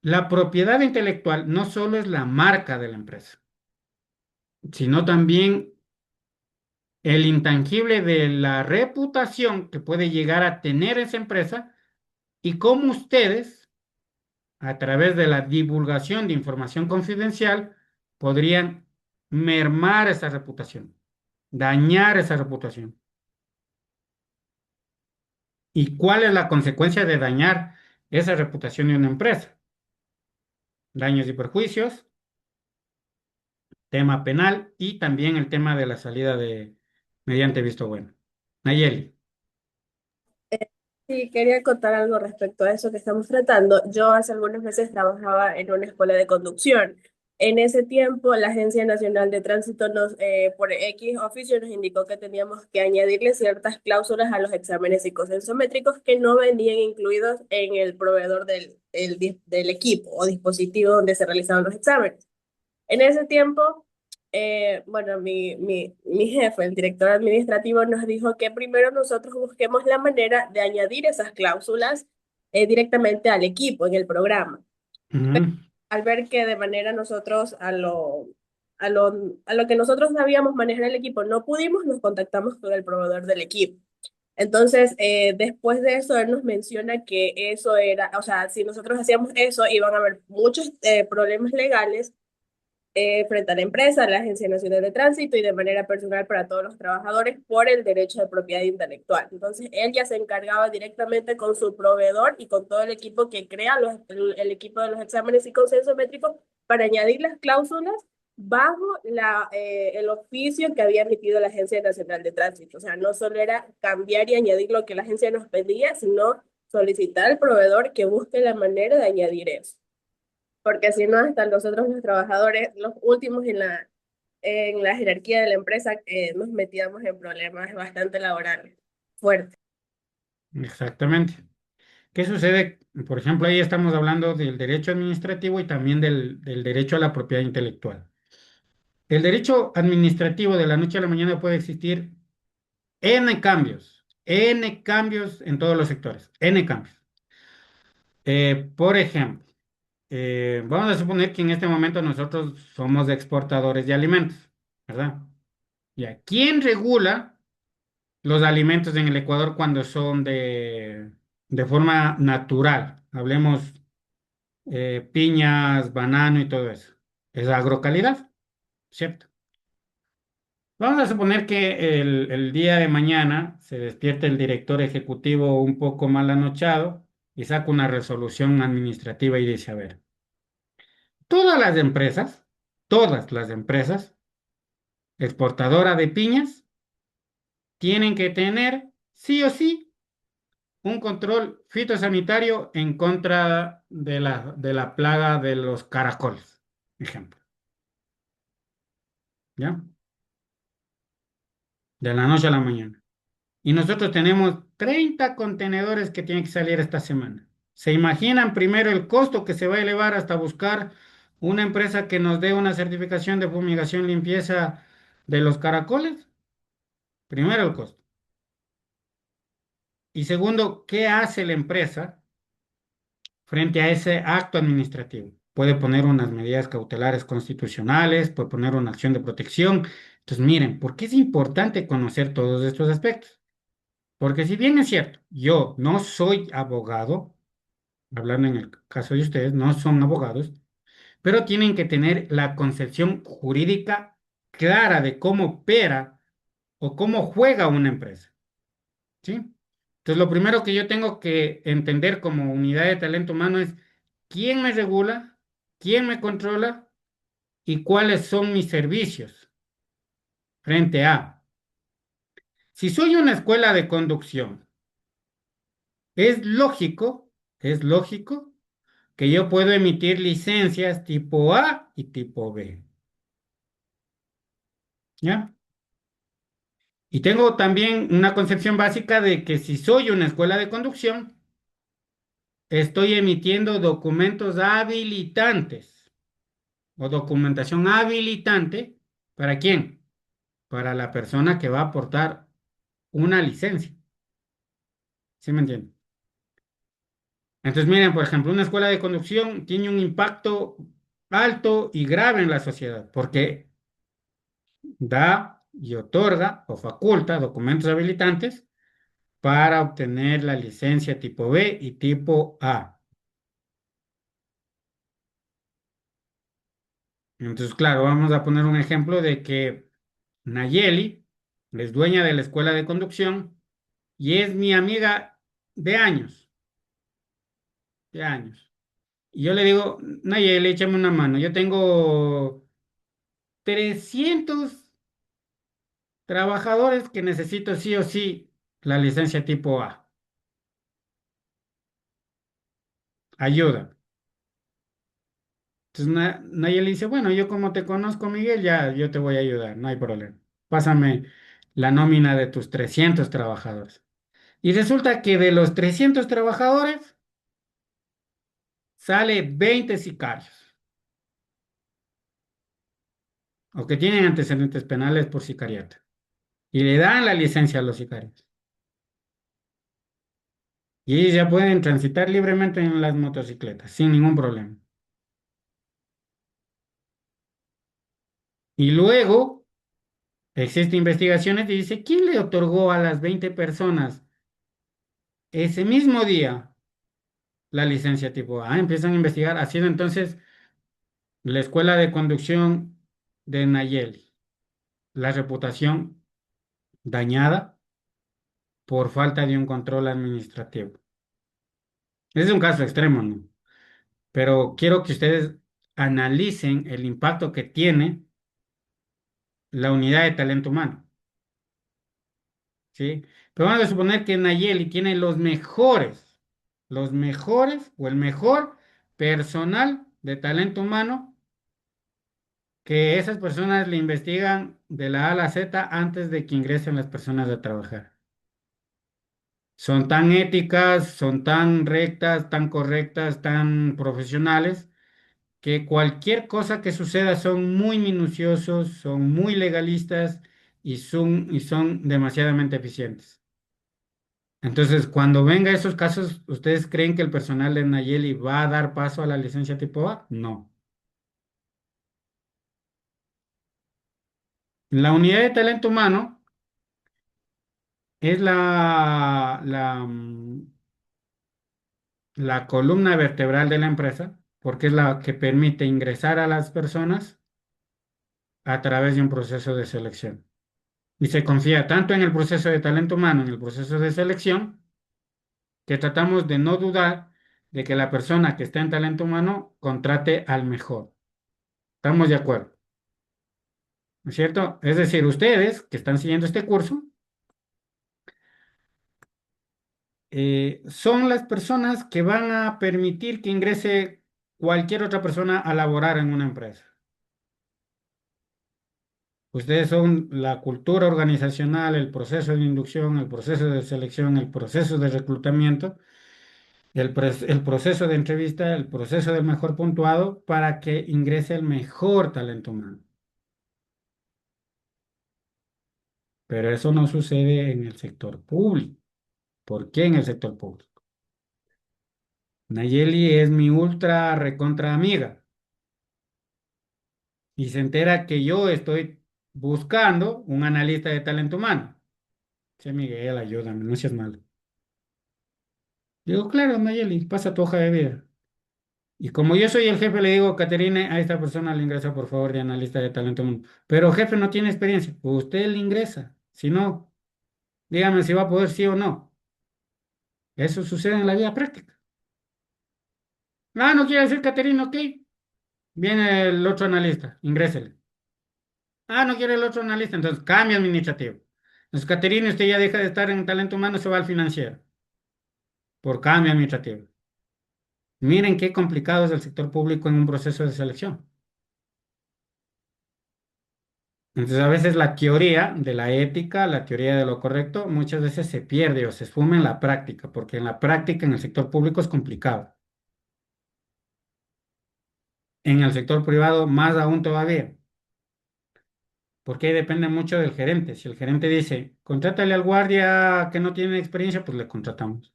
Speaker 1: la propiedad intelectual no solo es la marca de la empresa, sino también el intangible de la reputación que puede llegar a tener esa empresa y cómo ustedes a través de la divulgación de información confidencial, podrían mermar esa reputación, dañar esa reputación. ¿Y cuál es la consecuencia de dañar esa reputación de una empresa? Daños y perjuicios, tema penal y también el tema de la salida de mediante visto bueno. Nayeli.
Speaker 9: Sí, quería contar algo respecto a eso que estamos tratando. Yo hace algunos meses trabajaba en una escuela de conducción. En ese tiempo, la Agencia Nacional de Tránsito por X oficio nos indicó que teníamos que añadirle ciertas cláusulas a los exámenes psicosensométricos que no venían incluidos en el proveedor del equipo o dispositivo donde se realizaban los exámenes. En ese tiempo, bueno, mi jefe, el director administrativo, nos dijo que primero nosotros busquemos la manera de añadir esas cláusulas directamente al equipo en el programa.
Speaker 1: Ujú.
Speaker 9: Al ver que de manera nosotros a lo que nosotros sabíamos manejar el equipo no pudimos, nos contactamos con el proveedor del equipo. Entonces, después de eso, él nos menciona que eso era, o sea, si nosotros hacíamos eso, iban a haber muchos problemas legales frente a la empresa, a la Agencia Nacional de Tránsito y de manera personal para todos los trabajadores por el derecho de propiedad intelectual. Entonces, él ya se encargaba directamente con su proveedor y con todo el equipo que crea el equipo de los exámenes y consenso métrico para añadir las cláusulas bajo el oficio que había emitido la Agencia Nacional de Tránsito. O sea, no solo era cambiar y añadir lo que la agencia nos pedía, sino solicitar al proveedor que busque la manera de añadir eso porque si no, hasta nosotros los trabajadores, los últimos en la jerarquía de la empresa, nos metíamos en problemas bastante laborales fuertes.
Speaker 1: Exactamente. ¿Qué sucede? Por ejemplo, ahí estamos hablando del derecho administrativo y también del derecho a la propiedad intelectual. El derecho administrativo de la noche a la mañana puede existir N cambios en todos los sectores, N cambios. Por ejemplo, vamos a suponer que en este momento nosotros somos exportadores de alimentos, ¿verdad? ¿Ya? ¿Quién regula los alimentos en el Ecuador cuando son de forma natural? Hablemos piñas, banano y todo eso. Es agrocalidad, ¿cierto? Vamos a suponer que el día de mañana se despierta el director ejecutivo un poco mal anochado y saca una resolución administrativa y dice, a ver, todas todas las empresas exportadoras de piñas tienen que tener sí o sí un control fitosanitario en contra de la plaga de los caracoles, ejemplo, ¿ya? De la noche a la mañana. Y nosotros tenemos 30 contenedores que tienen que salir esta semana. ¿Se imaginan primero el costo que se va a elevar hasta buscar una empresa que nos dé una certificación de fumigación limpieza de los caracoles? Primero el costo. Y segundo, ¿qué hace la empresa frente a ese acto administrativo? Puede poner unas medidas cautelares constitucionales, puede poner una acción de protección. Entonces, miren, ¿por qué es importante conocer todos estos aspectos? Porque si bien es cierto, yo no soy abogado, hablando en el caso de ustedes, no son abogados, pero tienen que tener la concepción jurídica clara de cómo opera o cómo juega una empresa, ¿sí? Entonces, lo primero que yo tengo que entender como unidad de talento humano es quién me regula, quién me controla y cuáles son mis servicios frente a, si soy una escuela de conducción, es lógico que yo puedo emitir licencias tipo A y tipo B, ¿ya? Y tengo también una concepción básica de que si soy una escuela de conducción, estoy emitiendo documentos habilitantes o documentación habilitante. ¿Para quién? Para la persona que va a aportar una licencia. ¿Sí me entienden? Entonces, miren, por ejemplo, una escuela de conducción tiene un impacto alto y grave en la sociedad porque da y otorga o faculta documentos habilitantes para obtener la licencia tipo B y tipo A. Entonces, claro, vamos a poner un ejemplo de que Nayeli es dueña de la escuela de conducción y es mi amiga de años, de años. Y yo le digo, Nayeli, échame una mano. Yo tengo 300 trabajadores que necesito sí o sí la licencia tipo A. Ayuda. Entonces Nayeli dice, bueno, yo como te conozco, Miguel, ya yo te voy a ayudar, no hay problema. Pásame la nómina de tus 300 trabajadores. Y resulta que de los 300 trabajadores sale 20 sicarios o que tienen antecedentes penales por sicariato. Y le dan la licencia a los sicarios. Y ellos ya pueden transitar libremente en las motocicletas sin ningún problema. Y luego existen investigaciones y dice, ¿quién le otorgó a las 20 personas ese mismo día la licencia tipo A. Empiezan a investigar. Ha sido entonces la escuela de conducción de Nayeli. La reputación dañada por falta de un control administrativo. Ese es un caso extremo, ¿no? Pero quiero que ustedes analicen el impacto que tiene la unidad de talento humano, ¿sí? Pero vamos a suponer que Nayeli tiene los mejores o el mejor personal de talento humano, que esas personas le investigan de la A a la Z antes de que ingresen las personas a trabajar. Son tan éticas, son tan rectas, tan correctas, tan profesionales, que cualquier cosa que suceda son muy minuciosos, son muy legalistas y son demasiadamente eficientes. Entonces, cuando venga esos casos, ¿ustedes creen que el personal de Nayeli va a dar paso a la licencia tipo A? No. La unidad de talento humano es la columna vertebral de la empresa, porque es la que permite ingresar a las personas a través de un proceso de selección. Y se confía tanto en el proceso de talento humano, en el proceso de selección, que tratamos de no dudar de que la persona que está en talento humano contrate al mejor. ¿Estamos de acuerdo? ¿No es cierto? Es decir, ustedes que están siguiendo este curso, son las personas que van a permitir que ingrese cualquier otra persona a laborar en una empresa. Ustedes son la cultura organizacional, el proceso de inducción, el proceso de selección, el proceso de reclutamiento, el proceso de entrevista, el proceso del mejor puntuado para que ingrese el mejor talento humano. Pero eso no sucede en el sector público. ¿Por qué en el sector público? Nayeli es mi ultra recontra amiga y se entera que yo estoy buscando un analista de talento humano. Sí, Miguel, ayúdame, no seas malo. Digo, claro, Nayeli, pasa tu hoja de vida. Y como yo soy el jefe, le digo, Caterine, a esta persona le ingresa por favor de analista de talento humano. Pero jefe no tiene experiencia. Usted le ingresa. Si no, dígame si va a poder sí o no. Eso sucede en la vida práctica. Ah, no quiere decir Caterine, ok. Viene el otro analista, ingrésele. Ah, no quiere el otro analista, entonces cambia administrativo. Entonces, Caterine, usted ya deja de estar en talento humano, se va al financiero por cambio administrativo. Miren qué complicado es el sector público en un proceso de selección. Entonces, a veces la teoría de la ética, la teoría de lo correcto, muchas veces se pierde o se esfuma en la práctica, porque en la práctica, en el sector público es complicado. En el sector privado, más aún todavía, porque ahí depende mucho del gerente. Si el gerente dice, contrátale al guardia que no tiene experiencia, pues le contratamos,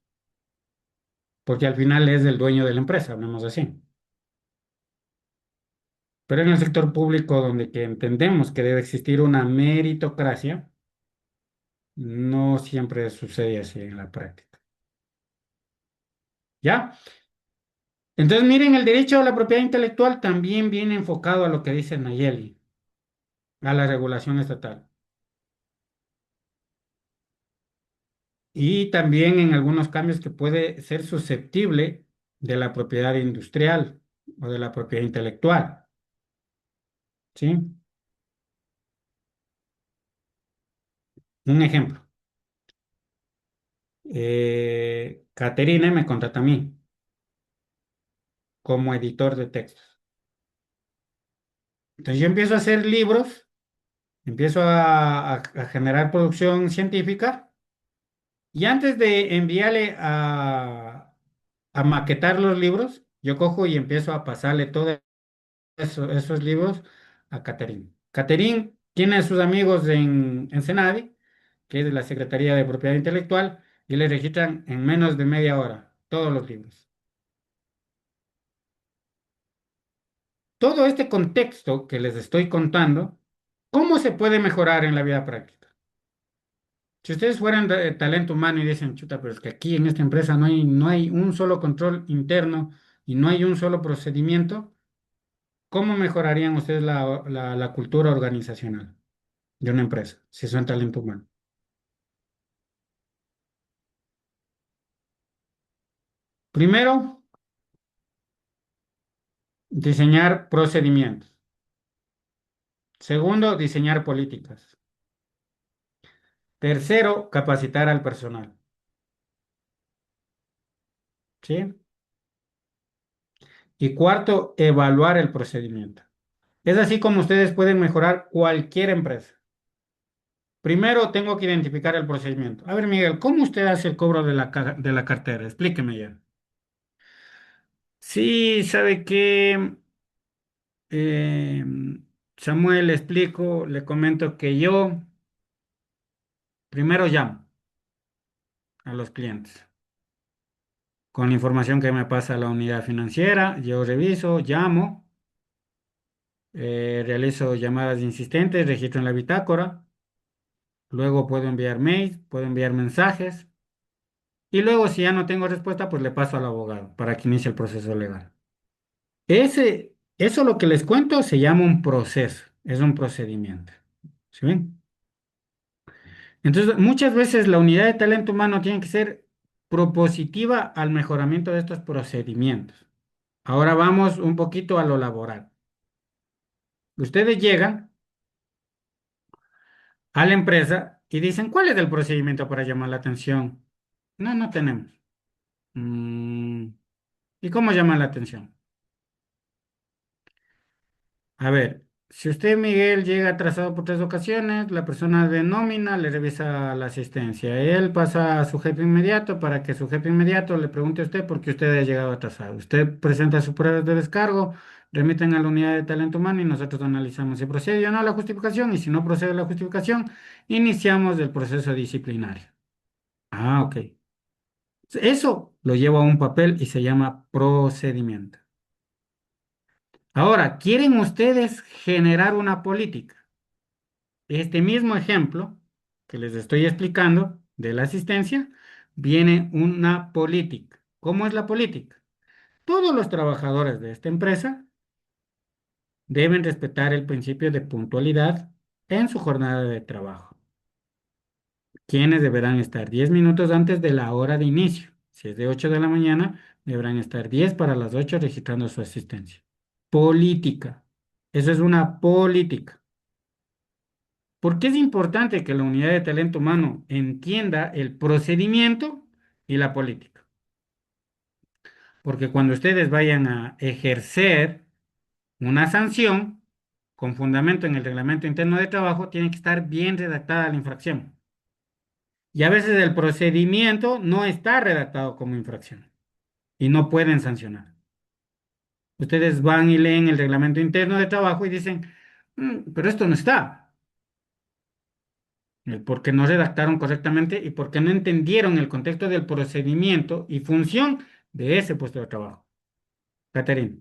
Speaker 1: porque al final es el dueño de la empresa, hablemos así. Pero en el sector público, donde que entendemos que debe existir una meritocracia, no siempre sucede así en la práctica. ¿Ya? Entonces, miren, el derecho a la propiedad intelectual también viene enfocado a lo que dice Nayeli, a la regulación estatal. Y también en algunos cambios que puede ser susceptible de la propiedad industrial o de la propiedad intelectual. ¿Sí? Un ejemplo. Caterina me contrata a mí como editor de textos. Entonces yo empiezo a hacer libros, empiezo a generar producción científica y antes de enviarle a maquetar los libros, yo cojo y empiezo a pasarle todos esos libros a Caterine. Caterine tiene a sus amigos en Senadi, que es de la Secretaría de Propiedad Intelectual, y le registran en menos de media hora todos los libros. Todo este contexto que les estoy contando, ¿cómo se puede mejorar en la vida práctica? Si ustedes fueran de talento humano y dicen, chuta, pero es que aquí en esta empresa no hay un solo control interno y no hay un solo procedimiento, ¿cómo mejorarían ustedes la cultura organizacional de una empresa si son talento humano? Primero, diseñar procedimientos. Segundo, diseñar políticas. Tercero, capacitar al personal. ¿Sí? Y cuarto, evaluar el procedimiento. Es así como ustedes pueden mejorar cualquier empresa. Primero tengo que identificar el procedimiento. A ver, Miguel, ¿cómo usted hace el cobro de la cartera? Explíqueme ya. Sí, sabe que Samuel, le explico, le comento que yo primero llamo a los clientes con la información que me pasa la unidad financiera. Yo reviso, llamo, realizo llamadas insistentes, registro en la bitácora. Luego puedo enviar mails, puedo enviar mensajes. Y luego, si ya no tengo respuesta, pues le paso al abogado para que inicie el proceso legal. Eso lo que les cuento se llama un proceso, es un procedimiento. ¿Sí ven? Entonces, muchas veces la unidad de talento humano tiene que ser propositiva al mejoramiento de estos procedimientos. Ahora vamos un poquito a lo laboral. Ustedes llegan a la empresa y dicen, ¿cuál es el procedimiento para llamar la atención? No, no tenemos. Mm, ¿Y cómo llaman la atención? A ver, si usted, Miguel, llega atrasado por 3 ocasiones, la persona de nómina le revisa la asistencia. Él pasa a su jefe inmediato para que su jefe inmediato le pregunte a usted por qué usted ha llegado atrasado. Usted presenta sus pruebas de descargo, remiten a la unidad de talento humano y nosotros analizamos si procede o no la justificación y si no procede la justificación, iniciamos el proceso disciplinario. Ah, ok. Eso lo lleva a un papel y se llama procedimiento. Ahora, ¿quieren ustedes generar una política? Este mismo ejemplo que les estoy explicando de la asistencia, viene una política. ¿Cómo es la política? Todos los trabajadores de esta empresa deben respetar el principio de puntualidad en su jornada de trabajo, quienes deberán estar 10 minutos antes de la hora de inicio. Si es de 8 de la mañana, deberán estar 10 para las 8 registrando su asistencia. Política. Eso es una política. ¿Por qué es importante que la unidad de talento humano entienda el procedimiento y la política? Porque cuando ustedes vayan a ejercer una sanción con fundamento en el reglamento interno de trabajo, tiene que estar bien redactada la infracción. Y a veces el procedimiento no está redactado como infracción y no pueden sancionar. Ustedes van y leen el reglamento interno de trabajo y dicen, pero esto no está. Porque no redactaron correctamente y porque no entendieron el contexto del procedimiento y función de ese puesto de trabajo. Catherine.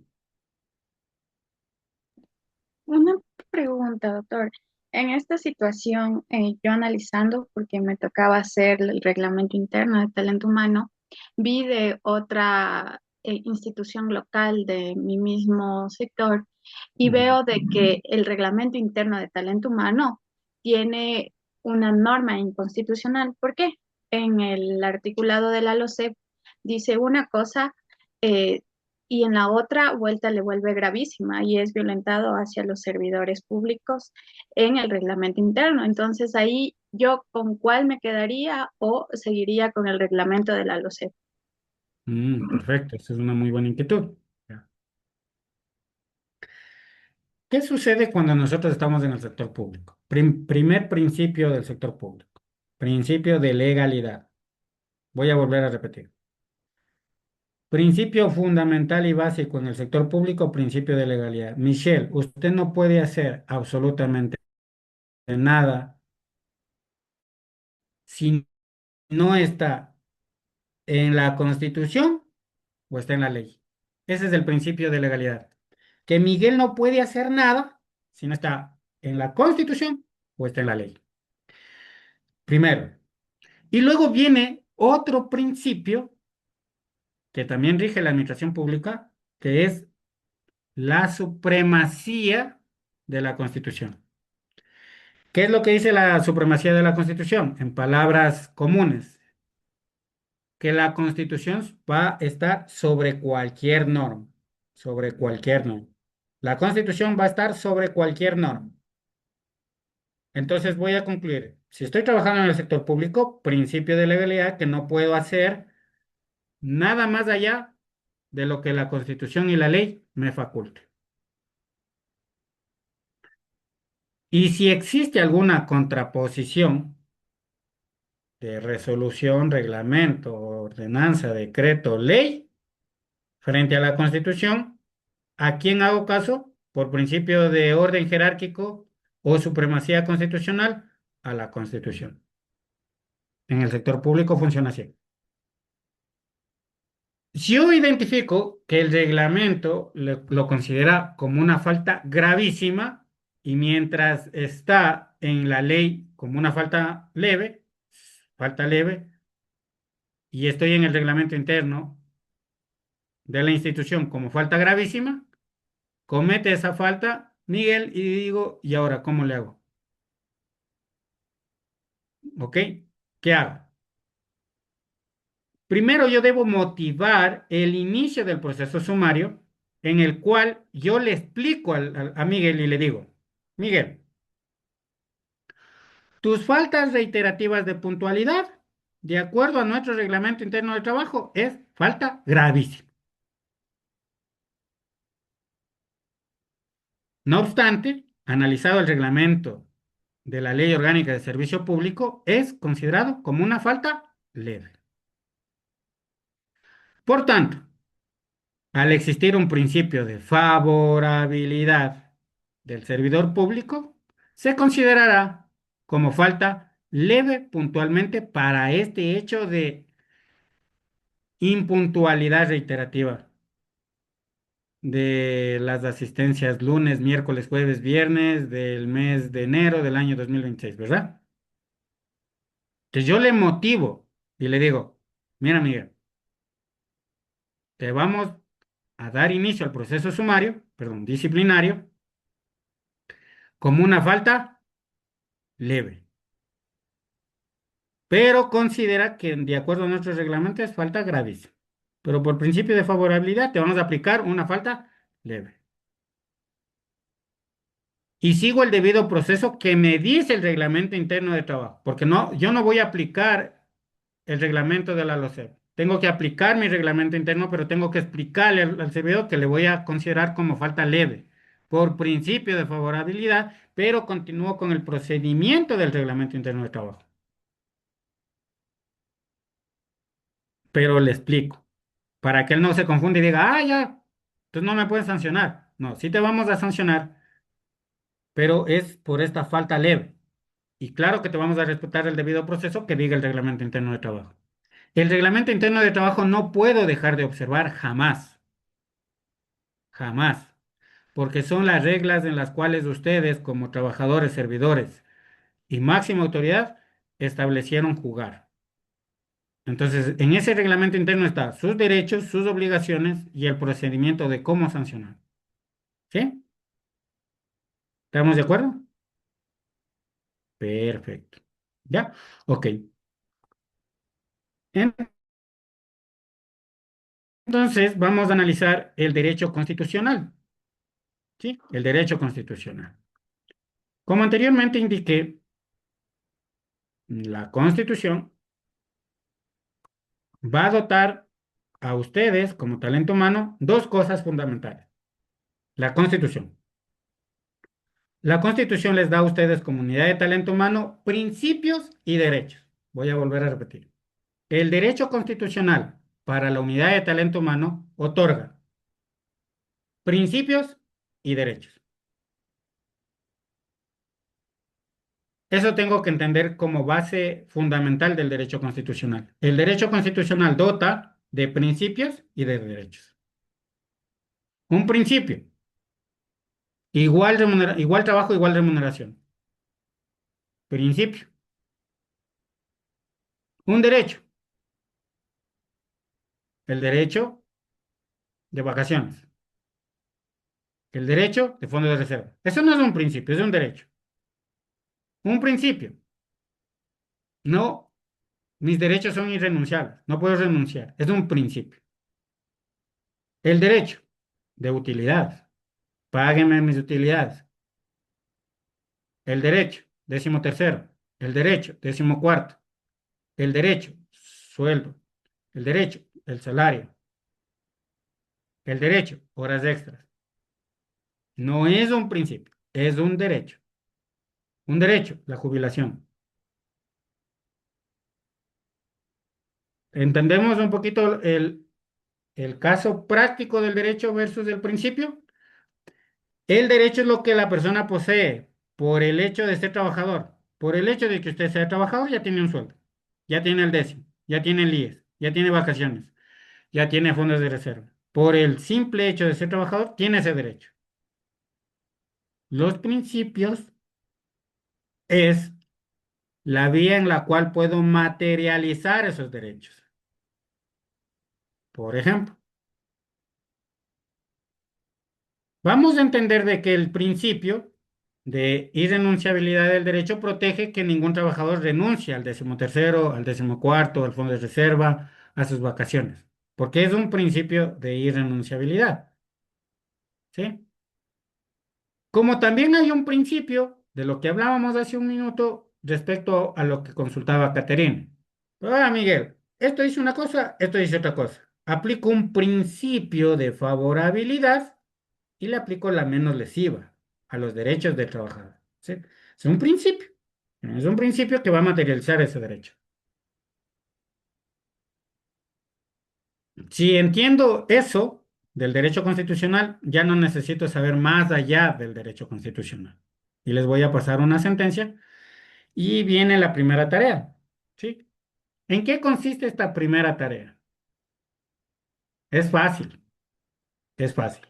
Speaker 5: Una pregunta, doctor. En esta situación, yo analizando, porque me tocaba hacer el reglamento interno de talento humano, vi de otra institución local de mi mismo sector y
Speaker 1: Ujú.
Speaker 5: veo de que el reglamento interno de talento humano tiene una norma inconstitucional. ¿Por qué? En el articulado de la LOCEP dice una cosa, eh, y en la otra vuelta le vuelve gravísima y es violentado hacia los servidores públicos en el reglamento interno. Entonces ahí yo con cuál me quedaría o seguiría con el reglamento de la LOCEP.
Speaker 1: Perfecto, esa es una muy buena inquietud. Ya. ¿Qué sucede cuando nosotros estamos en el sector público? Primer principio del sector público, principio de legalidad. Voy a volver a repetir. Principio fundamental y básico en el sector público, principio de legalidad. Michelle, usted no puede hacer absolutamente nada si no está en la Constitución o está en la ley. Ese es el principio de legalidad. Que Miguel no puede hacer nada si no está en la Constitución o está en la ley. Primero. Y luego viene otro principio que también rige la administración pública, que es la supremacía de la Constitución. ¿Qué es lo que dice la supremacía de la Constitución? En palabras comunes, que la Constitución va a estar sobre cualquier norma, sobre cualquier norma. La Constitución va a estar sobre cualquier norma. Entonces voy a concluir. Si estoy trabajando en el sector público, principio de legalidad, que no puedo hacer nada más allá de lo que la Constitución y la ley me faculten. Y si existe alguna contraposición de resolución, reglamento, ordenanza, decreto, ley frente a la Constitución, ¿a quién hago caso? Por principio de orden jerárquico o supremacía constitucional, a la Constitución. En el sector público funciona así. Si yo identifico que el reglamento lo considera como una falta gravísima y mientras está en la ley como una falta leve, y estoy en el reglamento interno de la institución como falta gravísima, comete esa falta, Miguel, y digo, ¿y ahora cómo le hago? ¿Ok? ¿Qué hago? Primero yo debo motivar el inicio del proceso sumario en el cual yo le explico a Miguel y le digo, Miguel, tus faltas reiterativas de puntualidad, de acuerdo a nuestro reglamento interno de trabajo, es falta gravísima. No obstante, analizado el reglamento de la Ley Orgánica de Servicio Público, es considerado como una falta leve. Por tanto, al existir un principio de favorabilidad del servidor público, se considerará como falta leve puntualmente para este hecho de impuntualidad reiterativa de las asistencias lunes, miércoles, jueves, viernes del mes de enero del año 2026, ¿verdad? Entonces yo le motivo y le digo, mira, Miguel, te vamos a dar inicio al proceso sumario, perdón, disciplinario, como una falta leve, pero considera que de acuerdo a nuestros reglamentos es falta gravísima. Pero por principio de favorabilidad te vamos a aplicar una falta leve. Y sigo el debido proceso que me dice el reglamento interno de trabajo, porque no, yo no voy a aplicar el reglamento de la LOCEP. Tengo que aplicar mi reglamento interno, pero tengo que explicarle al servidor que le voy a considerar como falta leve, por principio de favorabilidad, pero continúo con el procedimiento del reglamento interno de trabajo. Pero le explico, para que él no se confunda y diga, ya, entonces no me pueden sancionar. No, sí te vamos a sancionar, pero es por esta falta leve. Y claro que te vamos a respetar el debido proceso que diga el reglamento interno de trabajo. El reglamento interno de trabajo no puedo dejar de observar jamás, jamás, porque son las reglas en las cuales ustedes, como trabajadores, servidores y máxima autoridad, establecieron jugar. Entonces, en ese reglamento interno están sus derechos, sus obligaciones y el procedimiento de cómo sancionar. ¿Sí? ¿Estamos de acuerdo? Perfecto. ¿Ya? Ok. Entonces, vamos a analizar el derecho constitucional. ¿Sí? El derecho constitucional. Como anteriormente indiqué, la Constitución va a dotar a ustedes como talento humano dos cosas fundamentales. La Constitución. La Constitución les da a ustedes como unidad de talento humano principios y derechos. Voy a volver a repetir. El derecho constitucional para la unidad de talento humano otorga principios y derechos. Eso tengo que entender como base fundamental del derecho constitucional. El derecho constitucional dota de principios y de derechos. Un principio, igual trabajo, igual remuneración. Principio. Un derecho, el derecho de vacaciones, el derecho de fondo de reserva. Eso no es un principio, es un derecho. Un principio. No, mis derechos son irrenunciables, no puedo renunciar, es un principio. El derecho de utilidades, páguenme mis utilidades. El derecho, décimo tercero. El derecho, décimo cuarto. El derecho, sueldo. El derecho, el salario. El derecho, horas extras. No es un principio, es un derecho. Un derecho, la jubilación. ¿Entendemos un poquito el caso práctico del derecho versus el principio? El derecho es lo que la persona posee por el hecho de ser trabajador. Por el hecho de que usted sea trabajador, ya tiene un sueldo, ya tiene el décimo, ya tiene el IES, ya tiene vacaciones, ya tiene fondos de reserva. Por el simple hecho de ser trabajador, tiene ese derecho. Los principios es la vía en la cual puedo materializar esos derechos. Por ejemplo, vamos a entender de que el principio de irrenunciabilidad del derecho protege que ningún trabajador renuncie al decimotercero, al decimocuarto, al fondo de reserva, a sus vacaciones, porque es un principio de irrenunciabilidad, ¿sí? Como también hay un principio de lo que hablábamos hace un minuto respecto a lo que consultaba Caterina. Ah, Miguel, esto dice una cosa, esto dice otra cosa. Aplico un principio de favorabilidad y le aplico la menos lesiva a los derechos del trabajador. ¿Sí? Es un principio. Es un principio que va a materializar ese derecho. Si entiendo eso del derecho constitucional, ya no necesito saber más allá del derecho constitucional. Y les voy a pasar una sentencia y viene la primera tarea. ¿Sí? ¿En qué consiste esta primera tarea? Es fácil, es fácil.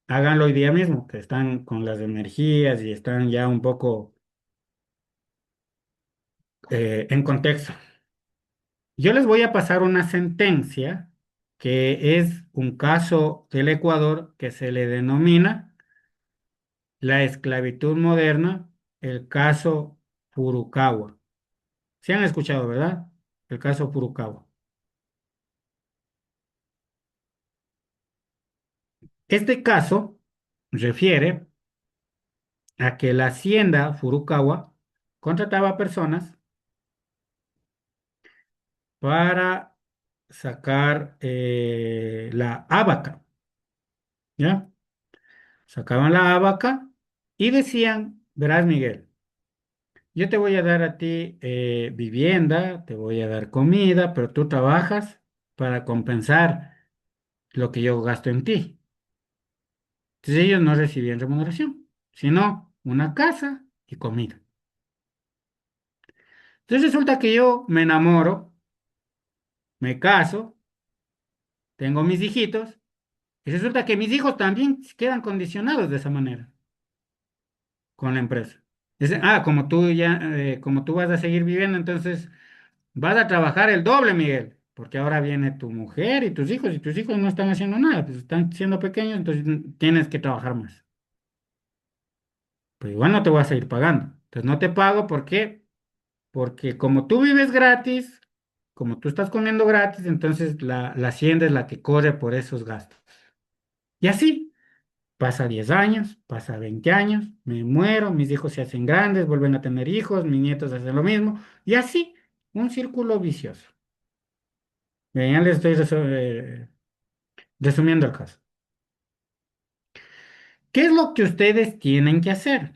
Speaker 1: Háganlo hoy día mismo, que están con las energías y están ya un poco en contexto. Yo les voy a pasar una sentencia que es un caso del Ecuador que se le denomina la esclavitud moderna, el caso Furukawa. ¿Se han escuchado, verdad? El caso Furukawa. Este caso refiere a que la hacienda Furukawa contrataba personas para sacar la abaca, ¿ya? Sacaban la abaca y decían, verás, Miguel, yo te voy a dar a ti vivienda, te voy a dar comida, pero tú trabajas para compensar lo que yo gasto en ti. Entonces ellos no recibían remuneración, sino una casa y comida. Entonces resulta que yo me enamoro, me caso, tengo mis hijitos, y resulta que mis hijos también quedan condicionados de esa manera con la empresa. Como tú ya, como tú vas a seguir viviendo, entonces vas a trabajar el doble, Miguel, porque ahora viene tu mujer y tus hijos no están haciendo nada, pues están siendo pequeños, entonces tienes que trabajar más. Pues igual no te voy a seguir pagando. Entonces no te pago, ¿por qué? Porque como tú vives gratis, como tú estás comiendo gratis, entonces la hacienda es la que corre por esos gastos. Y así. Pasa 10 años, pasa 20 años, me muero, mis hijos se hacen grandes, vuelven a tener hijos, mis nietos hacen lo mismo, y así, un círculo vicioso. Bien, ya les estoy resumiendo el caso. ¿Qué es lo que ustedes tienen que hacer?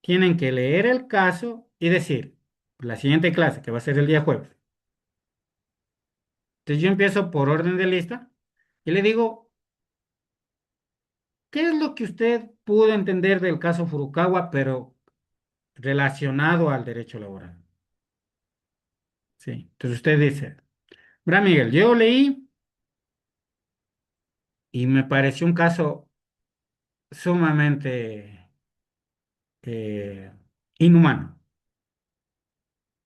Speaker 1: Tienen que leer el caso y decir, la siguiente clase, que va a ser el día jueves. Entonces yo empiezo por orden de lista y le digo, ¿qué es lo que usted pudo entender del caso Furukawa, pero relacionado al derecho laboral? Sí, entonces usted dice, mira, Miguel, yo leí y me pareció un caso sumamente inhumano.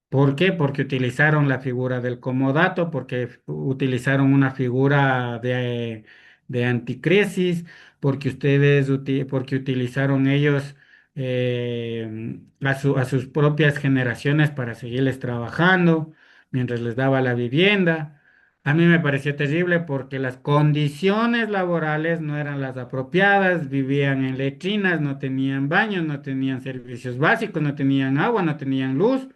Speaker 1: ¿Por qué? Porque utilizaron la figura del comodato, porque utilizaron una figura de anticrisis, porque porque utilizaron ellos a sus propias generaciones para seguirles trabajando mientras les daba la vivienda. A mí me pareció terrible porque las condiciones laborales no eran las apropiadas, vivían en letrinas, no tenían baños, no tenían servicios básicos, no tenían agua, no tenían luz.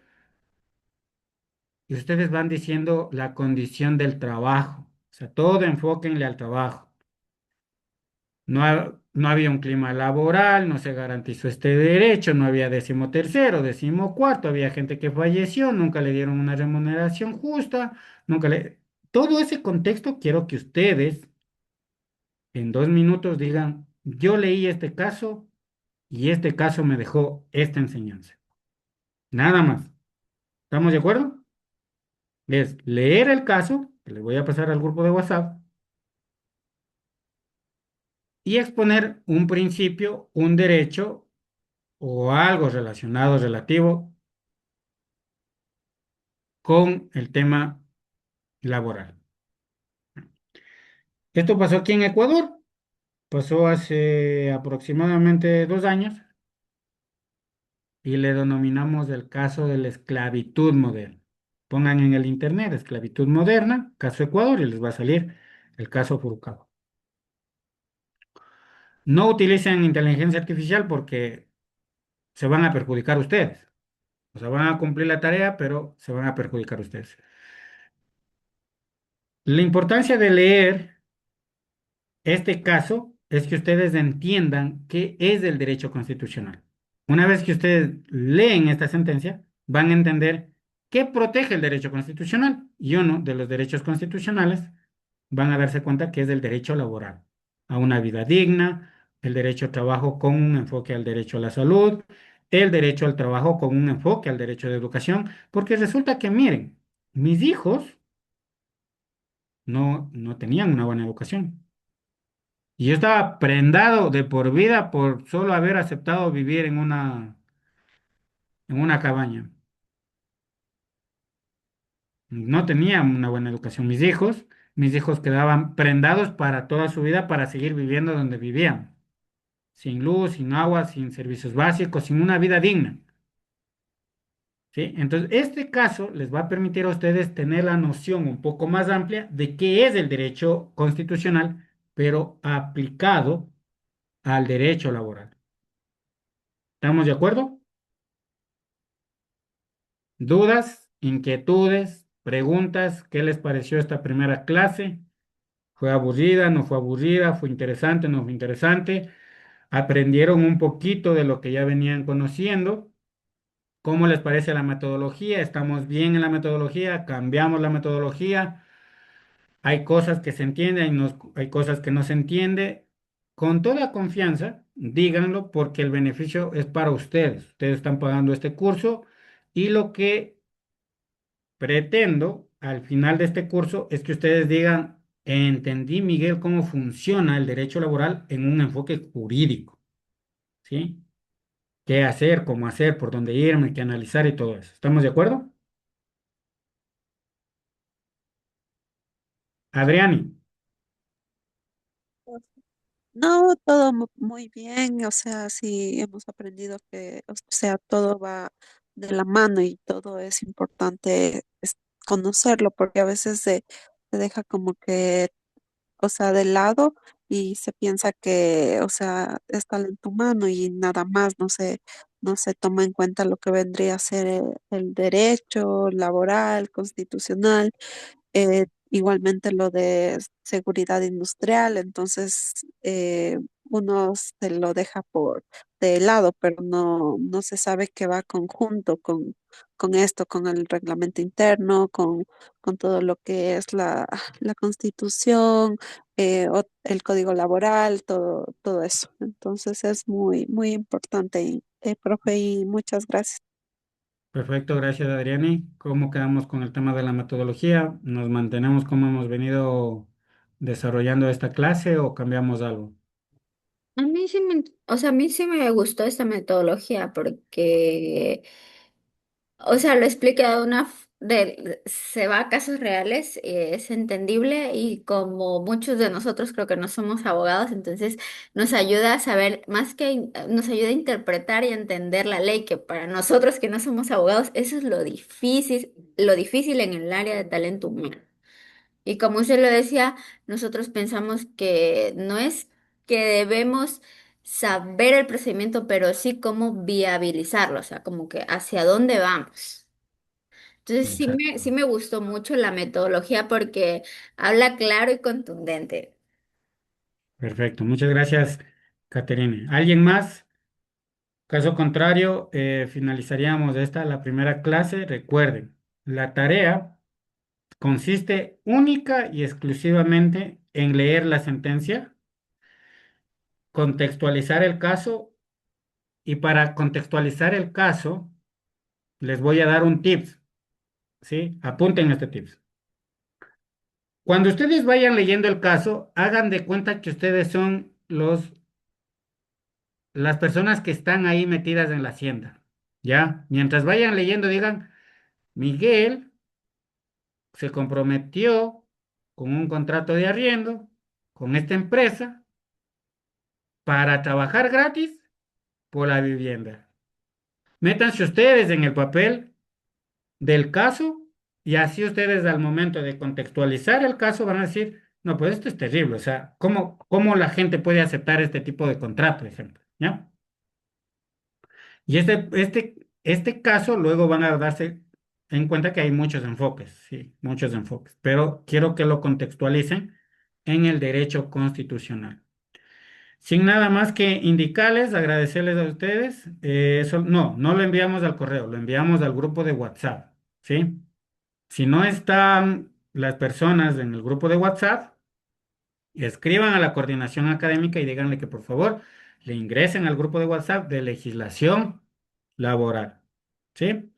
Speaker 1: Y ustedes van diciendo la condición del trabajo. O sea, todo enfóquenle al trabajo. No había un clima laboral, no se garantizó este derecho, no había 13º, 14º, había gente que falleció, nunca le dieron una remuneración justa, nunca le... Todo ese contexto quiero que ustedes en 2 minutos digan, yo leí este caso y este caso me dejó esta enseñanza. Nada más. ¿Estamos de acuerdo? Es leer el caso, que les voy a pasar al grupo de WhatsApp, y exponer un principio, un derecho o algo relacionado, relativo con el tema laboral. Esto pasó aquí en Ecuador, pasó hace aproximadamente 2 años y le denominamos el caso de la esclavitud moderna. Pongan en el internet esclavitud moderna, caso Ecuador y les va a salir el caso Furukawa. No utilicen inteligencia artificial porque se van a perjudicar ustedes. O sea, van a cumplir la tarea, pero se van a perjudicar ustedes. La importancia de leer este caso es que ustedes entiendan qué es el derecho constitucional. Una vez que ustedes leen esta sentencia, van a entender qué protege el derecho constitucional. Y uno de los derechos constitucionales van a darse cuenta que es el derecho laboral, a una vida digna, el derecho al trabajo con un enfoque al derecho a la salud, el derecho al trabajo con un enfoque al derecho de educación, porque resulta que, miren, mis hijos no tenían una buena educación. Y yo estaba prendado de por vida por solo haber aceptado vivir en una cabaña. No tenían una buena educación mis hijos quedaban prendados para toda su vida para seguir viviendo donde vivían, sin luz, sin agua, sin servicios básicos, sin una vida digna. ¿Sí? Entonces, este caso les va a permitir a ustedes tener la noción un poco más amplia de qué es el derecho constitucional, pero aplicado al derecho laboral. ¿Estamos de acuerdo? ¿Dudas, inquietudes, preguntas? ¿Qué les pareció esta primera clase? ¿Fue aburrida? ¿No fue aburrida? ¿Fue interesante? ¿No fue interesante? ¿Aprendieron un poquito de lo que ya venían conociendo? ¿Cómo les parece la metodología? ¿Estamos bien en la metodología? ¿Cambiamos la metodología? Hay cosas que se entienden, hay cosas que no se entiende. Con toda confianza, díganlo porque el beneficio es para ustedes. Ustedes están pagando este curso y lo que pretendo al final de este curso es que ustedes digan, entendí, Miguel, cómo funciona el derecho laboral en un enfoque jurídico, ¿sí? ¿Qué hacer, cómo hacer, por dónde irme, qué analizar y todo eso? ¿Estamos de acuerdo? Adriani,
Speaker 3: No, todo muy bien, o sea, sí hemos aprendido que, o sea, todo va de la mano y todo es importante conocerlo, porque a veces se deja como que, o sea, de lado y se piensa que, o sea, es talento humano y nada más, no se toma en cuenta lo que vendría a ser el derecho laboral, constitucional, igualmente lo de seguridad industrial, entonces uno se lo deja de lado, pero no se sabe que va conjunto con esto, con el reglamento interno, con todo lo que es la constitución, el código laboral, todo eso. Entonces es muy, muy importante, profe, y muchas gracias.
Speaker 1: perfecto, gracias Adriani. ¿Cómo quedamos con el tema de la metodología? ¿Nos mantenemos como hemos venido desarrollando esta clase o cambiamos algo?
Speaker 6: O sea, a mí sí me gustó esta metodología porque O sea, lo explica de se va a casos reales, es entendible y como muchos de nosotros creo que no somos abogados, entonces nos ayuda a saber, más que nos ayuda a interpretar y a entender la ley, que para nosotros que no somos abogados, eso es lo difícil en el área de talento humano. Y como usted lo decía, nosotros pensamos que no es que debemos saber el procedimiento, pero sí cómo viabilizarlo, o sea, como que hacia dónde vamos. Entonces sí
Speaker 1: Exacto.
Speaker 6: me gustó mucho la metodología porque habla claro y contundente.
Speaker 1: Perfecto. Muchas gracias, Caterine. ¿Alguien más? Caso contrario, finalizaríamos la primera clase. Recuerden, la tarea consiste única y exclusivamente en leer la sentencia, contextualizar el caso y para contextualizar el caso les voy a dar un tips, ¿sí? Apunten este tips. Cuando ustedes vayan leyendo el caso, hagan de cuenta que ustedes son las personas que están ahí metidas en la hacienda, ¿ya? Mientras vayan leyendo, digan, Miguel se comprometió con un contrato de arriendo con esta empresa para trabajar gratis por la vivienda. Métanse ustedes en el papel del caso y así ustedes al momento de contextualizar el caso van a decir, no, pues esto es terrible, o sea, ¿cómo la gente puede aceptar este tipo de contrato, por ejemplo? ¿Ya? Y este caso luego van a darse en cuenta que hay muchos enfoques, sí, muchos enfoques, pero quiero que lo contextualicen en el derecho constitucional. Sin nada más que indicarles, agradecerles a ustedes, no lo enviamos al correo, lo enviamos al grupo de WhatsApp, ¿sí? Si no están las personas en el grupo de WhatsApp, escriban a la coordinación académica y díganle que por favor le ingresen al grupo de WhatsApp de legislación laboral, ¿sí?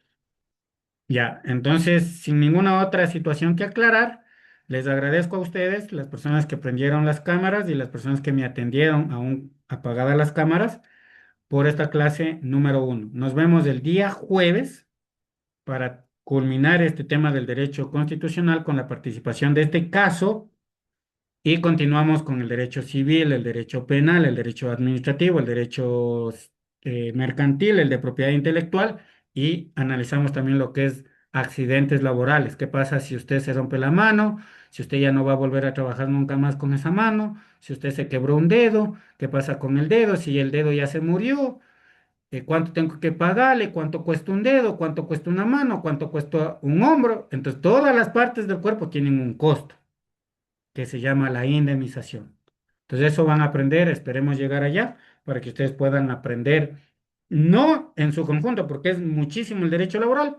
Speaker 1: Ya, entonces, sin ninguna otra situación que aclarar, les agradezco a ustedes, las personas que prendieron las cámaras y las personas que me atendieron aún apagadas las cámaras, por esta clase número 1. Nos vemos el día jueves para culminar este tema del derecho constitucional con la participación de este caso y continuamos con el derecho civil, el derecho penal, el derecho administrativo, el derecho mercantil, el de propiedad intelectual y analizamos también lo que es accidentes laborales. ¿Qué pasa si usted se rompe la mano? Si usted ya no va a volver a trabajar nunca más con esa mano, si usted se quebró un dedo, ¿qué pasa con el dedo? Si el dedo ya se murió, ¿cuánto tengo que pagarle? ¿Cuánto cuesta un dedo? ¿Cuánto cuesta una mano? ¿Cuánto cuesta un hombro? Entonces, todas las partes del cuerpo tienen un costo que se llama la indemnización. Entonces eso van a aprender, esperemos llegar allá para que ustedes puedan aprender, no en su conjunto, porque es muchísimo el derecho laboral,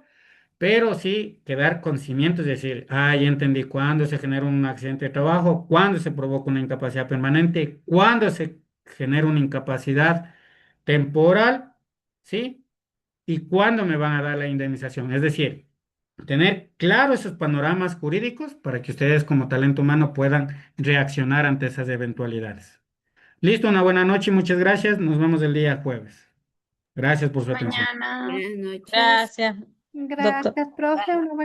Speaker 1: pero sí quedar con cimientos, es decir, ya entendí cuándo se genera un accidente de trabajo, cuándo se provoca una incapacidad permanente, cuándo se genera una incapacidad temporal, ¿sí? Y cuándo me van a dar la indemnización. Es decir, tener claro esos panoramas jurídicos para que ustedes como talento humano puedan reaccionar ante esas eventualidades. Listo, una buena noche y muchas gracias. Nos vemos el día jueves. Gracias por su atención.
Speaker 5: Mañana.
Speaker 6: Buenas noches.
Speaker 7: Gracias, doctor.
Speaker 4: Gracias, profe. Una buena